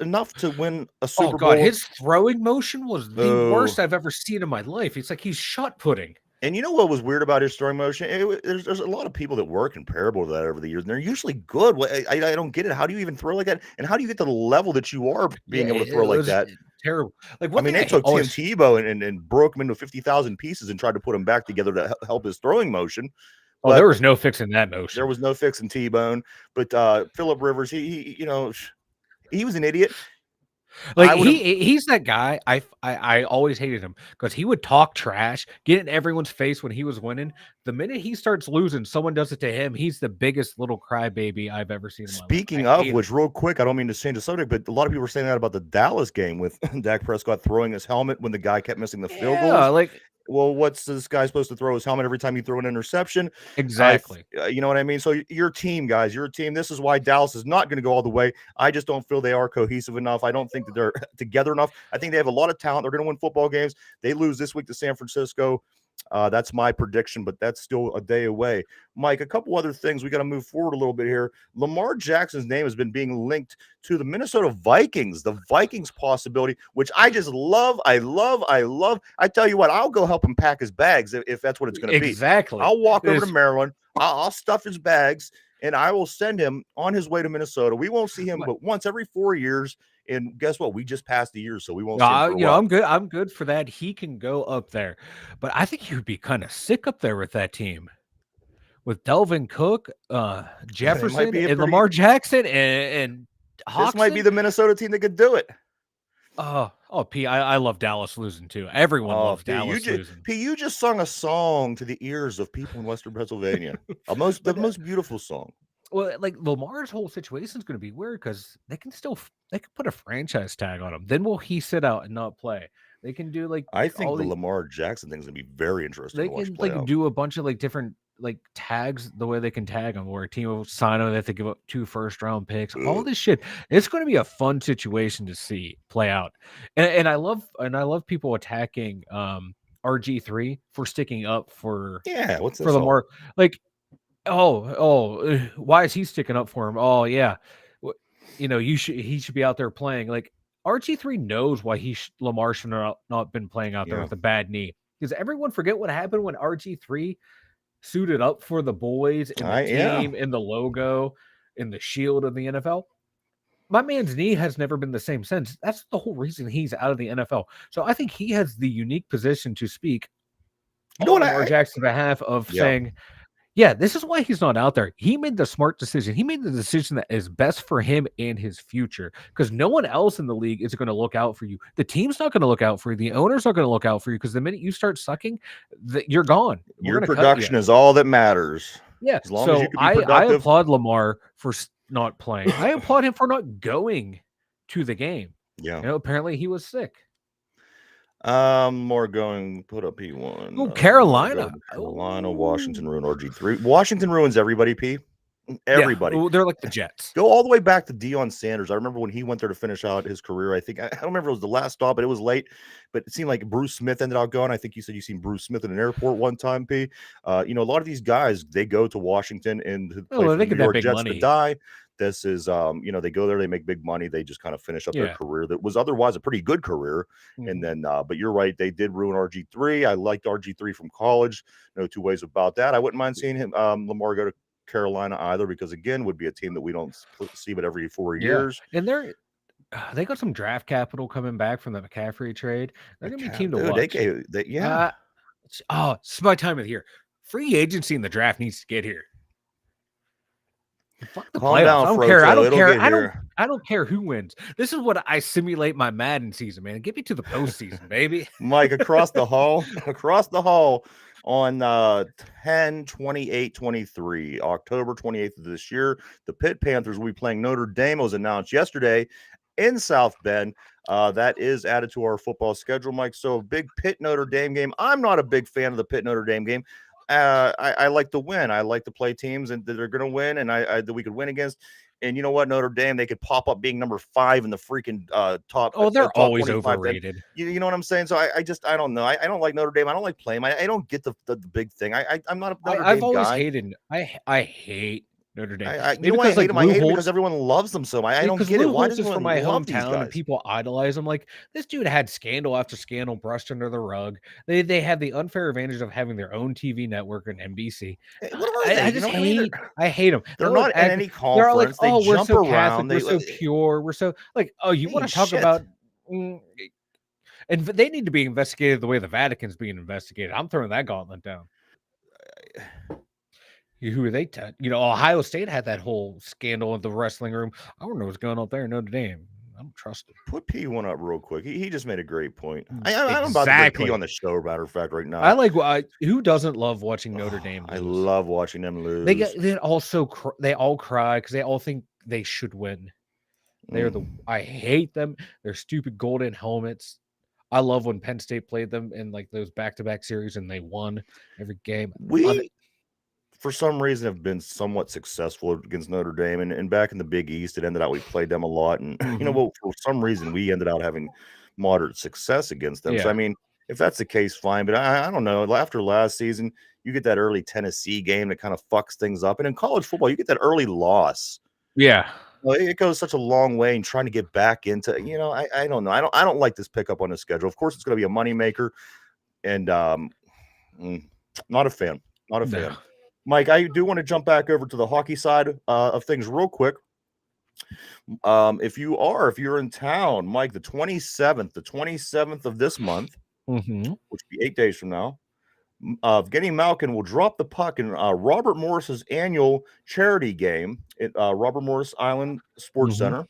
enough to win a Super Bowl. His throwing motion was the worst I've ever seen in my life. It's like he's shot putting. And you know what was weird about his throwing motion? There's a lot of people that were comparable to that over the years, and they're usually good. I don't get it. How do you even throw like that? And how do you get to the level that you are being able to throw like that? Terrible. Like they took Tim Tebow and broke him into 50,000 pieces and tried to put him back together to help his throwing motion. But there was no fixing that motion. There was no fixing T-Bone. But Philip Rivers, he was an idiot. Like he's that guy. I always hated him because he would talk trash, get in everyone's face when he was winning. The minute he starts losing, someone does it to him. He's the biggest little crybaby I've ever seen. Speaking of which, real quick, I don't mean to change the subject, but a lot of people were saying that about the Dallas game with Dak Prescott throwing his helmet when the guy kept missing the field goals. Well, what's this guy supposed to throw his helmet every time you throw an interception? Exactly. You know what I mean? So your team, guys, your team. This is why Dallas is not going to go all the way. I just don't feel they are cohesive enough. I don't think that they're together enough. I think they have a lot of talent. They're going to win football games. They lose this week to San Francisco. That's my prediction, but that's still a day away. Mike, a couple other things. We got to move forward a little bit here. Lamar Jackson's name has been being linked to the Minnesota Vikings, the Vikings possibility, which I just love. I love. I tell you what, I'll go help him pack his bags if that's what it's going to be. Exactly. I'll walk over to Maryland. I'll stuff his bags, and I will send him on his way to Minnesota. We won't see him but once every 4 years. And guess what? We just passed the year, so we won't see him for a You know, while. I'm good for that. He can go up there, but I think he would be kind of sick up there with that team, with Delvin Cook, It might Jefferson, be a and pretty. Lamar Jackson, and This might be Hawkinson. the Minnesota team that could do it. P. I love Dallas losing too. Everyone Oh, loves Dallas losing. You just sung a song to the ears of people in Western Pennsylvania. The But most beautiful song. well, like Lamar's whole situation is going to be weird because they can put a franchise tag on him. Then will he sit out and not play? They can do like I all think the the Lamar Jackson thing is gonna be very interesting they to watch can play like out. do a bunch of like different like tags the way they can tag them, where a team will sign them, they have to give up 2 first-round picks, all this shit. It's going to be a fun situation to see play out. And I love people attacking RG3 for sticking up Yeah, what's for this all? Lamar. Like, why is he sticking up for him? Oh yeah. You know, he should be out there playing. Like RG3 knows why Lamar should not been playing out there Yeah. with a bad knee. Because everyone forget what happened when RG3 suited up for the boys and the Yeah. team and the logo and the shield of the NFL. My man's knee has never been the same since. That's the whole reason he's out of the NFL. So I think he has the unique position to speak You know on what Lamar Jackson's behalf of yeah. saying, yeah, this is why he's not out there. He made the smart decision. He made the decision that is best for him and his future, because no one else in the league is going to look out for you. The team's not going to look out for you. The owner's not going to look out for you, because the minute you start sucking, you're gone. We're Your going to cut you. production is all that matters. Yeah. As long as you So can be I productive. applaud Lamar for not playing. I applaud him for not going to the game. Yeah. You know, apparently he was sick. More going put up P1. Oh, Carolina. Carolina, Washington ruin RG3. Washington ruins everybody, P. Everybody. Yeah, they're like the Jets. Go all the way back to Deion Sanders. I remember when he went there to finish out his career. I don't remember if it was the last stop, but it was late. But it seemed like Bruce Smith ended up going. I think you said you seen Bruce Smith in an airport one time, P. You know, a lot of these guys, they go to Washington and play for They the get New that York big Jets money. to die. This is, you know, they go there, they make big money. They just kind of finish up their career that was otherwise a pretty good career. And then, but you're right, they did ruin RG3. I liked RG3 from college. No two ways about that. I wouldn't mind seeing him, Lamar, go to Carolina either, because again, would be a team that we don't see but every 4 years. And they got some draft capital coming back from the McCaffrey trade. They're gonna be a team to watch. Yeah. It's my time of the year. Free agency in the draft needs to get here. Fuck the Calm playoffs. down, I don't Froto. care. I don't It'll care. get here. I don't care who wins. This is what I simulate my Madden season, man. Get me to the postseason, baby. Mike, across the hall on 10/28/23, October 28th of this year, the Pitt Panthers will be playing Notre Dame. It was announced yesterday in South Bend. That is added to our football schedule, Mike. So big Pitt Notre Dame game. I'm not a big fan of the Pitt Notre Dame game. I like to win. I like to play teams and that are going to win, and that we could win against. And you know what, Notre Dame, they could pop up being number 5 in the freaking top. Oh, they're top always 25. overrated. You know what I'm saying? So I don't know. I don't like Notre Dame. I don't like playing. I don't get the big thing. I'm not a Notre Dame I've always guy. hated. I hate Notre Dame. You know why I hate them? I hate them because everyone loves them so much. I don't get it. Why does from everyone my love these hometown and guys? people idolize him? Like, this dude had scandal after scandal brushed under the rug. They had the unfair advantage of having their own TV network and NBC. I just hate. I hate them. They're not in any They're like, conference. They we're jump so around. Catholic, we're so pure, we're so like. Oh, you want to talk shit. about? And they need to be investigated the way the Vatican's being investigated. I'm throwing that gauntlet down. Who are they? You know, Ohio State had that whole scandal in the wrestling room. I don't know what's going on there in Notre Dame. I don't trust him. Put P1 up real quick. He just made a great point. I'm about to put P on the show, matter of fact, right now. I like who doesn't love watching Notre Dame lose? I love watching them lose. They all cry because they all think they should win. They're I hate them. They're stupid golden helmets. I love when Penn State played them in like those back-to-back series and they won every game. We, for some reason, have been somewhat successful against Notre Dame. And back in the Big East, it ended out we played them a lot. And, you know, well, for some reason, we ended out having moderate success against them. Yeah. So, I mean, if that's the case, fine. But I don't know. After last season, you get that early Tennessee game that kind of fucks things up. And in college football, you get that early loss. Yeah. Well, it goes such a long way in trying to get back into, you know, I don't know. I don't like this pickup on the schedule. Of course, it's going to be a moneymaker. And not a fan. Not a fan. Mike, I do want to jump back over to the hockey side of things real quick. If you're in town, Mike, the 27th of this month, Mm-hmm. which will be 8 days from now, Evgeny Malkin will drop the puck in Robert Morris's annual charity game at Robert Morris Island Sports Mm-hmm. Center,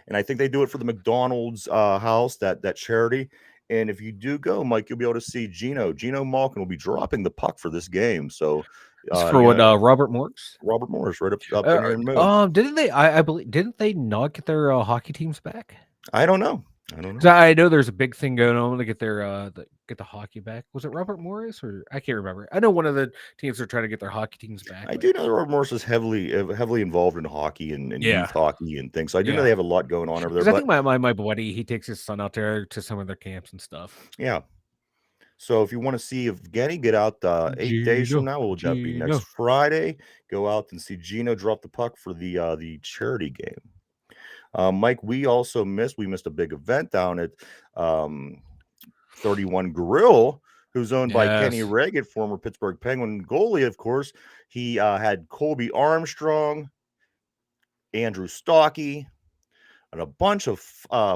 and I think they do it for the McDonald's house, that charity. And if you do go, Mike, you'll be able to see Gino Malkin will be dropping the puck for this game. So, It's for what Robert Morris. Robert Morris, right up in your move. Didn't they? I believe didn't they not get their hockey teams back? I don't know. 'Cause I know there's a big thing going on to get their get the hockey back. Was it Robert Morris or I can't remember. I know one of the teams are trying to get their hockey teams back. I do know that Robert Morris is heavily involved in hockey and Yeah. youth hockey and things. So I do know Yeah. they have a lot going on over there. Because I But think my buddy, he takes his son out there to some of their camps and stuff. yeah. So if you want to see Evgeny get out 8 days from now, will that be next Gino. Friday? Go out and see Gino drop the puck for the charity game. Mike, we missed a big event down at 31 Grill, who's owned by Kenny Yes. Reggett, former Pittsburgh Penguin goalie, of course. He had Colby Armstrong, Andrew Stocky, and a bunch of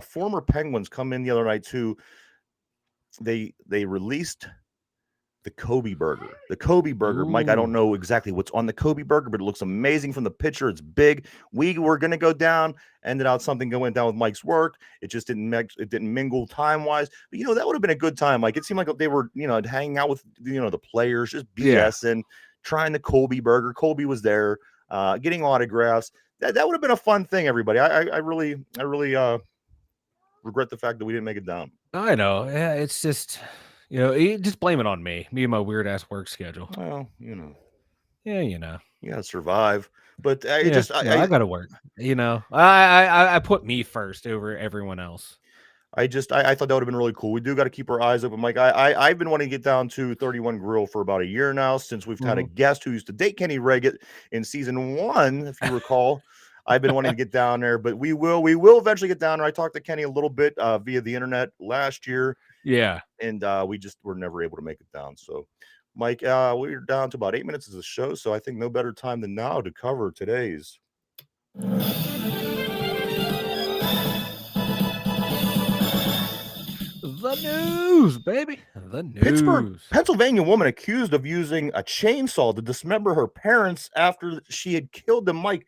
former Penguins come in the other night too. They released the Kobe burger. The Kobe burger, Mike, I don't Ooh. know exactly what's on the Kobe burger, but it looks amazing from the picture. It's big. We were gonna go down, ended out something went down with Mike's work. It just didn't mingle time-wise. But that would have been a good time. Like it seemed like they were, hanging out with the players, just Yeah. BSing, trying the Kobe burger. Kobe was there, getting autographs. That would have been a fun thing, everybody. I really regret the fact that we didn't make it down. I know. Yeah, it's just just blame it on me and my weird ass work schedule. Well, Yeah, you gotta survive. But I I gotta work. I put me first over everyone else. I thought that would have been really cool. We do got to keep our eyes open, Mike. I've been wanting to get down to 31 Grill for about a year now, since we've had a guest who used to date Kenny Reggett in season 1, if you recall. I've been wanting to get down there, but we will eventually get down there. I talked to Kenny a little bit via the internet last year. Yeah. And we were never able to make it down. So, Mike, we're down to about 8 minutes of the show. So I think no better time than now to cover today's The news, baby. The news. Pittsburgh, Pennsylvania woman accused of using a chainsaw to dismember her parents after she had killed them. Mike,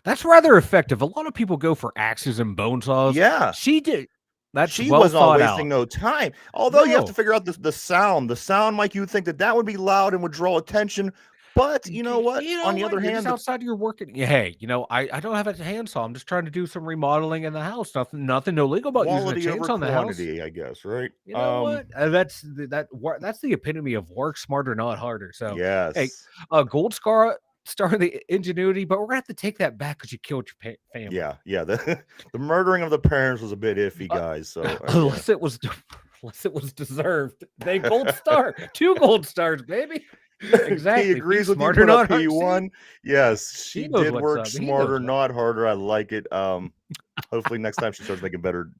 that's rather effective. A lot of people go for axes and bone saws. Yeah, she did. That's she well was not thought wasting out. no time. Although you have to No. figure out the sound. The sound, Mike, you would think that would be loud and would draw attention. But you know what? On the other You're hand, just outside your working. Hey, I don't have a handsaw. I'm just trying to do some remodeling in the house. Nothing illegal about using a quality over chainsaw in the house. quantity, I guess, right? You know what? That's the epitome of work smarter, not harder. So Yes. hey, gold star of the ingenuity, but we're gonna have to take that back because you killed your family. Yeah. The murdering of the parents was a bit iffy, guys. So unless it was deserved. They gold star, 2 gold stars, baby. Exactly. He agrees with smarter, you. not Put a harder. P1. Yes, she knows did what's work up. He smarter, knows not harder. I like it. Hopefully next time she starts making better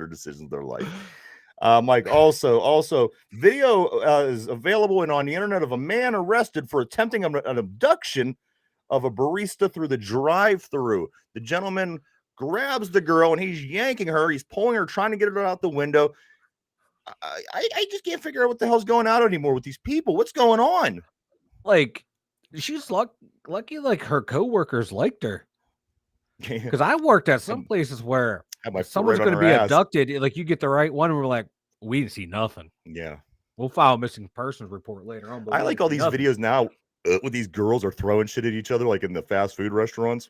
decisions in their life. Mike, also video is available and on the internet of a man arrested for attempting an abduction of a barista through the drive-through. The gentleman grabs the girl and he's yanking her. He's pulling her, trying to get her out the window. I just can't figure out what the hell's going on anymore with these people. What's going on? Like, she's lucky. Like her coworkers liked her. Because I worked at some places where someone's going to be abducted. Like you get the right one, and we're like, we didn't see nothing. Yeah, we'll file a missing persons report later on. But I like all these videos now with these girls are throwing shit at each other, like in the fast food restaurants.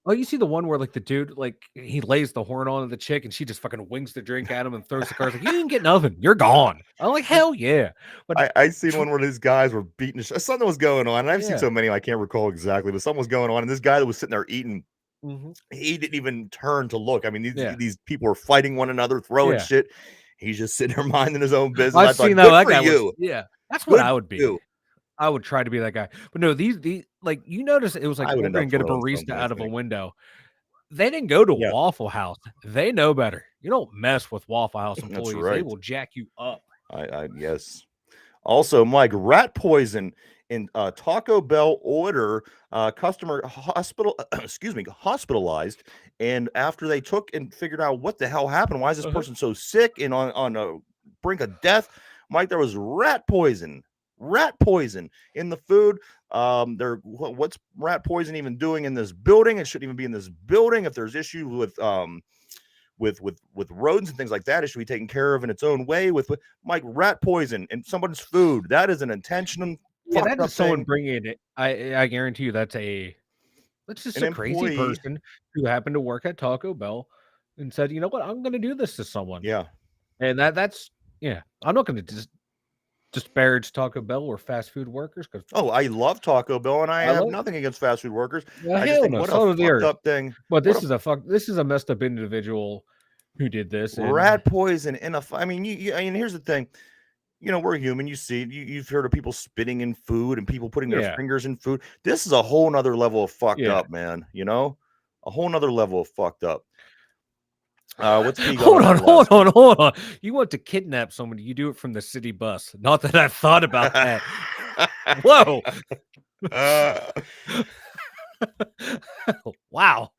Oh, you see the one where like the dude, like he lays the horn on the chick and she just fucking wings the drink at him and throws the cards like, you didn't get nothing. You're gone. I'm like, hell yeah. But I seen one where these guys were beating something was going on. And I've seen so many, I can't recall exactly, but something was going on. And this guy that was sitting there eating, he didn't even turn to look. I mean, these people were fighting one another, throwing shit. He's just sitting there minding his own business. I've seen that guy. That's what I would be. You. I would try to be that guy. But no, these like you notice it was like we're gonna get a barista out of a window. They didn't go to Waffle House. They know better. You don't mess with Waffle House employees. That's right. They will jack you up. Yes. Also, Mike, rat poison in Taco Bell order, customer hospitalized, and after they took and figured out what the hell happened, why is this person so sick and on a brink of death, Mike, there was rat poison in the food. What's rat poison even doing in this building? It shouldn't even be in this building. If there's issues with rodents and things like that, it should be taken care of in its own way. With Mike, rat poison in someone's food, that is an intentional Yeah, fucked that up is someone thing. bringing it. I guarantee you that's just An a crazy employee, person who happened to work at Taco Bell and said, "You know what? I'm gonna do this to someone." yeah. And that's yeah. I'm not gonna disparage Taco Bell or fast food workers because Oh, I love Taco Bell, and I I have love nothing against fast food workers. I just hell think no, what a salt of the fucked earth. up thing. But What a this is a messed up individual who did this, and rat poison in a. I mean, I mean, here's the thing. We're human. You see, you've heard of people spitting in food and people putting their yeah, fingers in food. This is a whole nother level of fucked yeah. up, man. A whole nother level of fucked up. What's P got Hold on on, that last one? hold on. You want to kidnap somebody, you do it from the city bus. Not that I've thought about that. Whoa. Wow.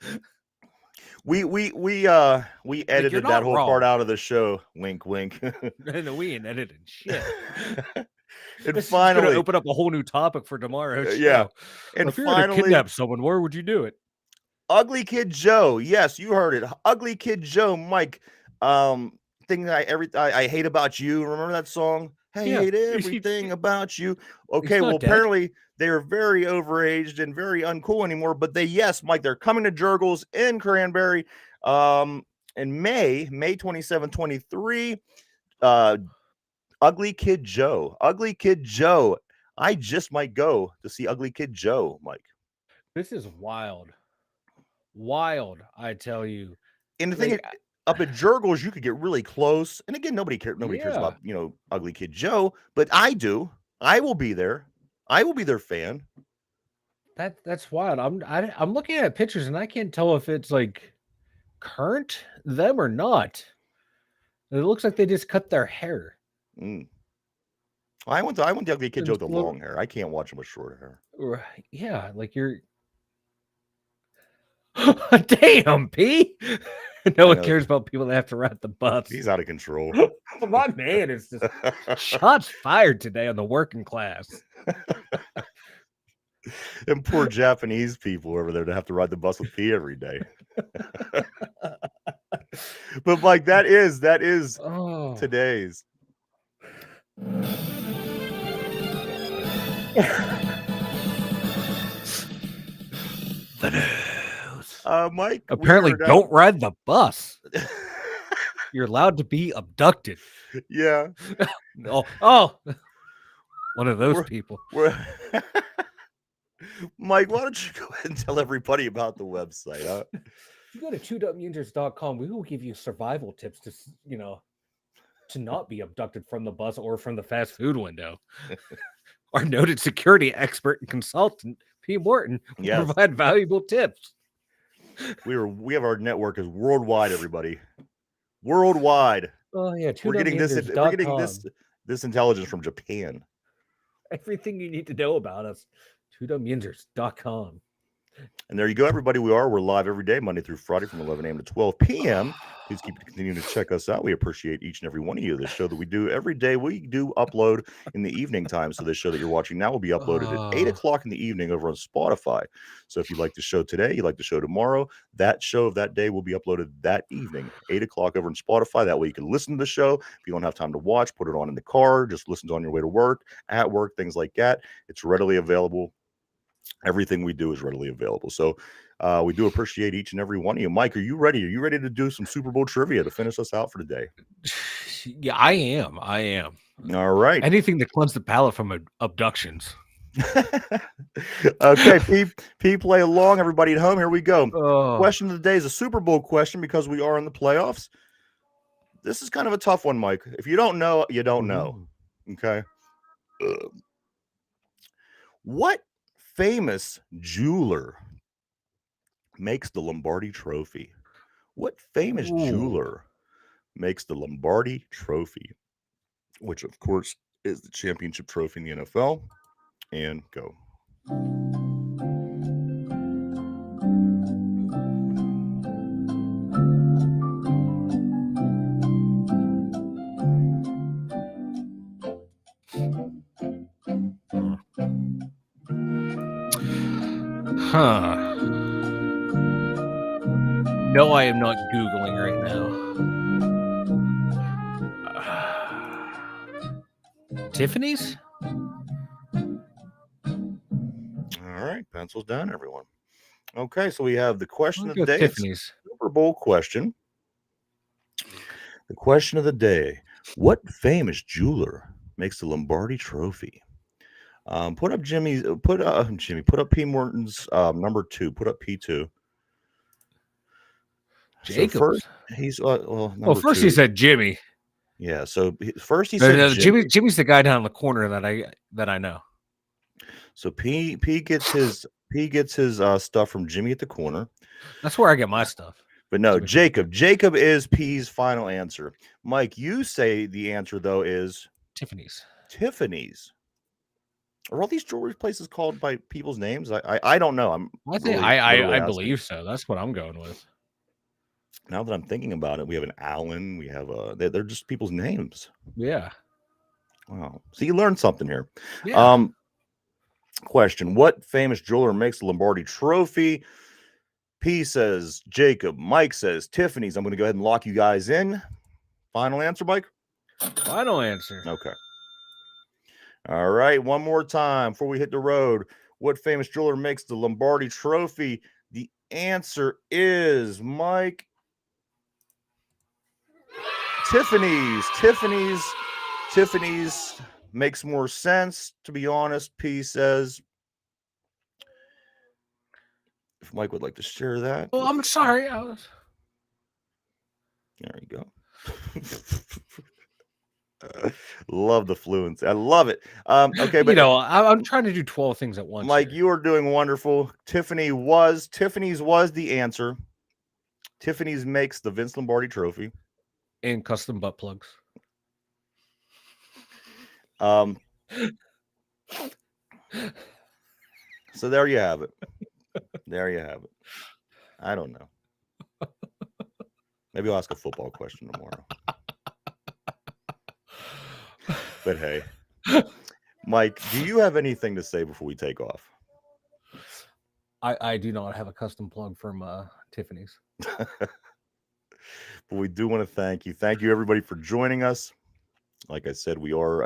We Like, you're edited that not whole part wrong. out of the show. Wink, wink. No, we ain't editing shit. And This is gonna finally, open up a whole new topic for tomorrow's yeah. show. And If you were to finally, kidnap someone, where would you do it? Ugly Kid Joe. Yes, you heard it. Ugly Kid Joe, Mike. Thing I hate about you. Remember that song? I Yeah. hate everything about you. He's Okay, well, not dead. apparently they are very overaged and very uncool anymore. But yes, Mike, they're coming to Jurgles in Cranberry. In May 27, 23. Ugly Kid Joe. Ugly Kid Joe. I just might go to see Ugly Kid Joe, Mike. This is wild. Wild, I tell you. And the thing is, Like, up at Jurgles, you could get really close. And again, nobody cares yeah. about Ugly Kid Joe, but I do. I will be there. I will be their fan. That's wild. I'm looking at pictures and I can't tell if it's like current them or not. It looks like they just cut their hair. Mm. I want the Ugly Kid Joe It's with the long hair. I can't watch him with short hair. Yeah, like you're damn, P. No I one know cares about people that have to ride the bus. he's out of control. My man is just shots fired today on the working class. And poor Japanese people over there to have to ride the bus with P every day. But like that is today's. The news. Mike, Apparently, don't ride the bus. You're allowed to be abducted. Yeah. Oh, one of those people. Mike, why don't you go ahead and tell everybody about the website? Huh? If you go to twowinjuries.com, we will give you survival tips to not be abducted from the bus or from the fast food window. Our noted security expert and consultant, P. Morton, will provide valuable tips. We have our network is worldwide, everybody. Worldwide. Oh yeah, we're getting this intelligence from Japan. Everything you need to know about us. twowinjuries.com. And there you go, everybody. We're live every day, Monday through Friday from 11 a.m. to 12 p.m. Please keep continuing to check us out. We appreciate each and every one of you. This show that we do every day, we do upload in the evening time. So this show that you're watching now will be uploaded at 8 o'clock in the evening over on Spotify. So if you like the show today, you like the show tomorrow, that show of that day will be uploaded that evening, 8 o'clock over on Spotify. That way you can listen to the show. If you don't have time to watch, put it on in the car, just listen to it on your way to work, at work, things like that. It's readily available. Everything we do is readily available. So we do appreciate each and every one of you. Mike, are you ready? Are you ready to do some Super Bowl trivia to finish us out for today? Yeah, I am. All right. Anything that cleanses the palate from abductions. Okay, P, play along. Everybody at home, here we go. Oh. Question of the day is a Super Bowl question because we are in the playoffs. This is kind of a tough one, Mike. If you don't know, you don't know. Okay. What famous jeweler makes the Lombardi Trophy? What famous jeweler makes the Lombardi Trophy? Which, of course, is the championship trophy in the NFL. and go. Huh. No, I am not Googling right now. Tiffany's? All right, pencils down, everyone. Okay, so we have the question I'll of go the day. It's Tiffany's. a Super Bowl question. The question of the day: what famous jeweler makes the Lombardi Trophy? Put up Jimmy's. Put Jimmy. Put up P. Morton's number 2. Put up P2. So first, Jacobs. he's Well, number first 2. he said Jimmy. Yeah. So first he said No, Jimmy. Jimmy's the guy down in the corner that I know. So P gets his stuff from Jimmy at the corner. That's where I get my stuff. But no, To be fair. Jacob is P's final answer. Mike, you say the answer though is Tiffany's. Tiffany's. Are all these jewelry places called by people's names? I don't know. I'm I think really literally I asking. believe so. That's what I'm going with. Now that I'm thinking about it, we have an Allen. We have they're just people's names. Yeah. Wow. So you learned something here. Yeah. Question: what famous jeweler makes the Lombardi Trophy? P says Jacob. Mike says Tiffany's. I'm going to go ahead and lock you guys in. Final answer, Mike? Final answer. Okay. All right. One more time before we hit the road. What famous jeweler makes the Lombardi Trophy? The answer is Mike. Tiffany's. Tiffany's makes more sense, to be honest. P says. If Mike would like to share that. Well, I'm sorry. There you go. Love the fluency. I love it. Okay, but I'm trying to do 12 things at once. Mike, here. you are doing wonderful. Tiffany's was the answer. Tiffany's makes the Vince Lombardi Trophy and custom butt plugs. So there you have it. I don't know. Maybe I'll ask a football question tomorrow. But hey, Mike, do you have anything to say before we take off? I do not have a custom plug from Tiffany's. But we do want to thank you. Thank you, everybody, for joining us. Like I said, we are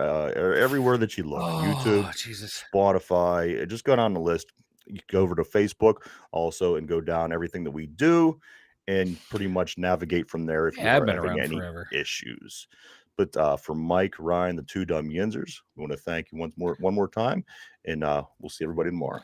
everywhere that you look. YouTube, Spotify. Just go down the list. You go over to Facebook also and go down everything that we do and pretty much navigate from there if you're having any issues. But for Mike, Ryan, the two dumb Yinzers, we want to thank you one more time, and we'll see everybody tomorrow.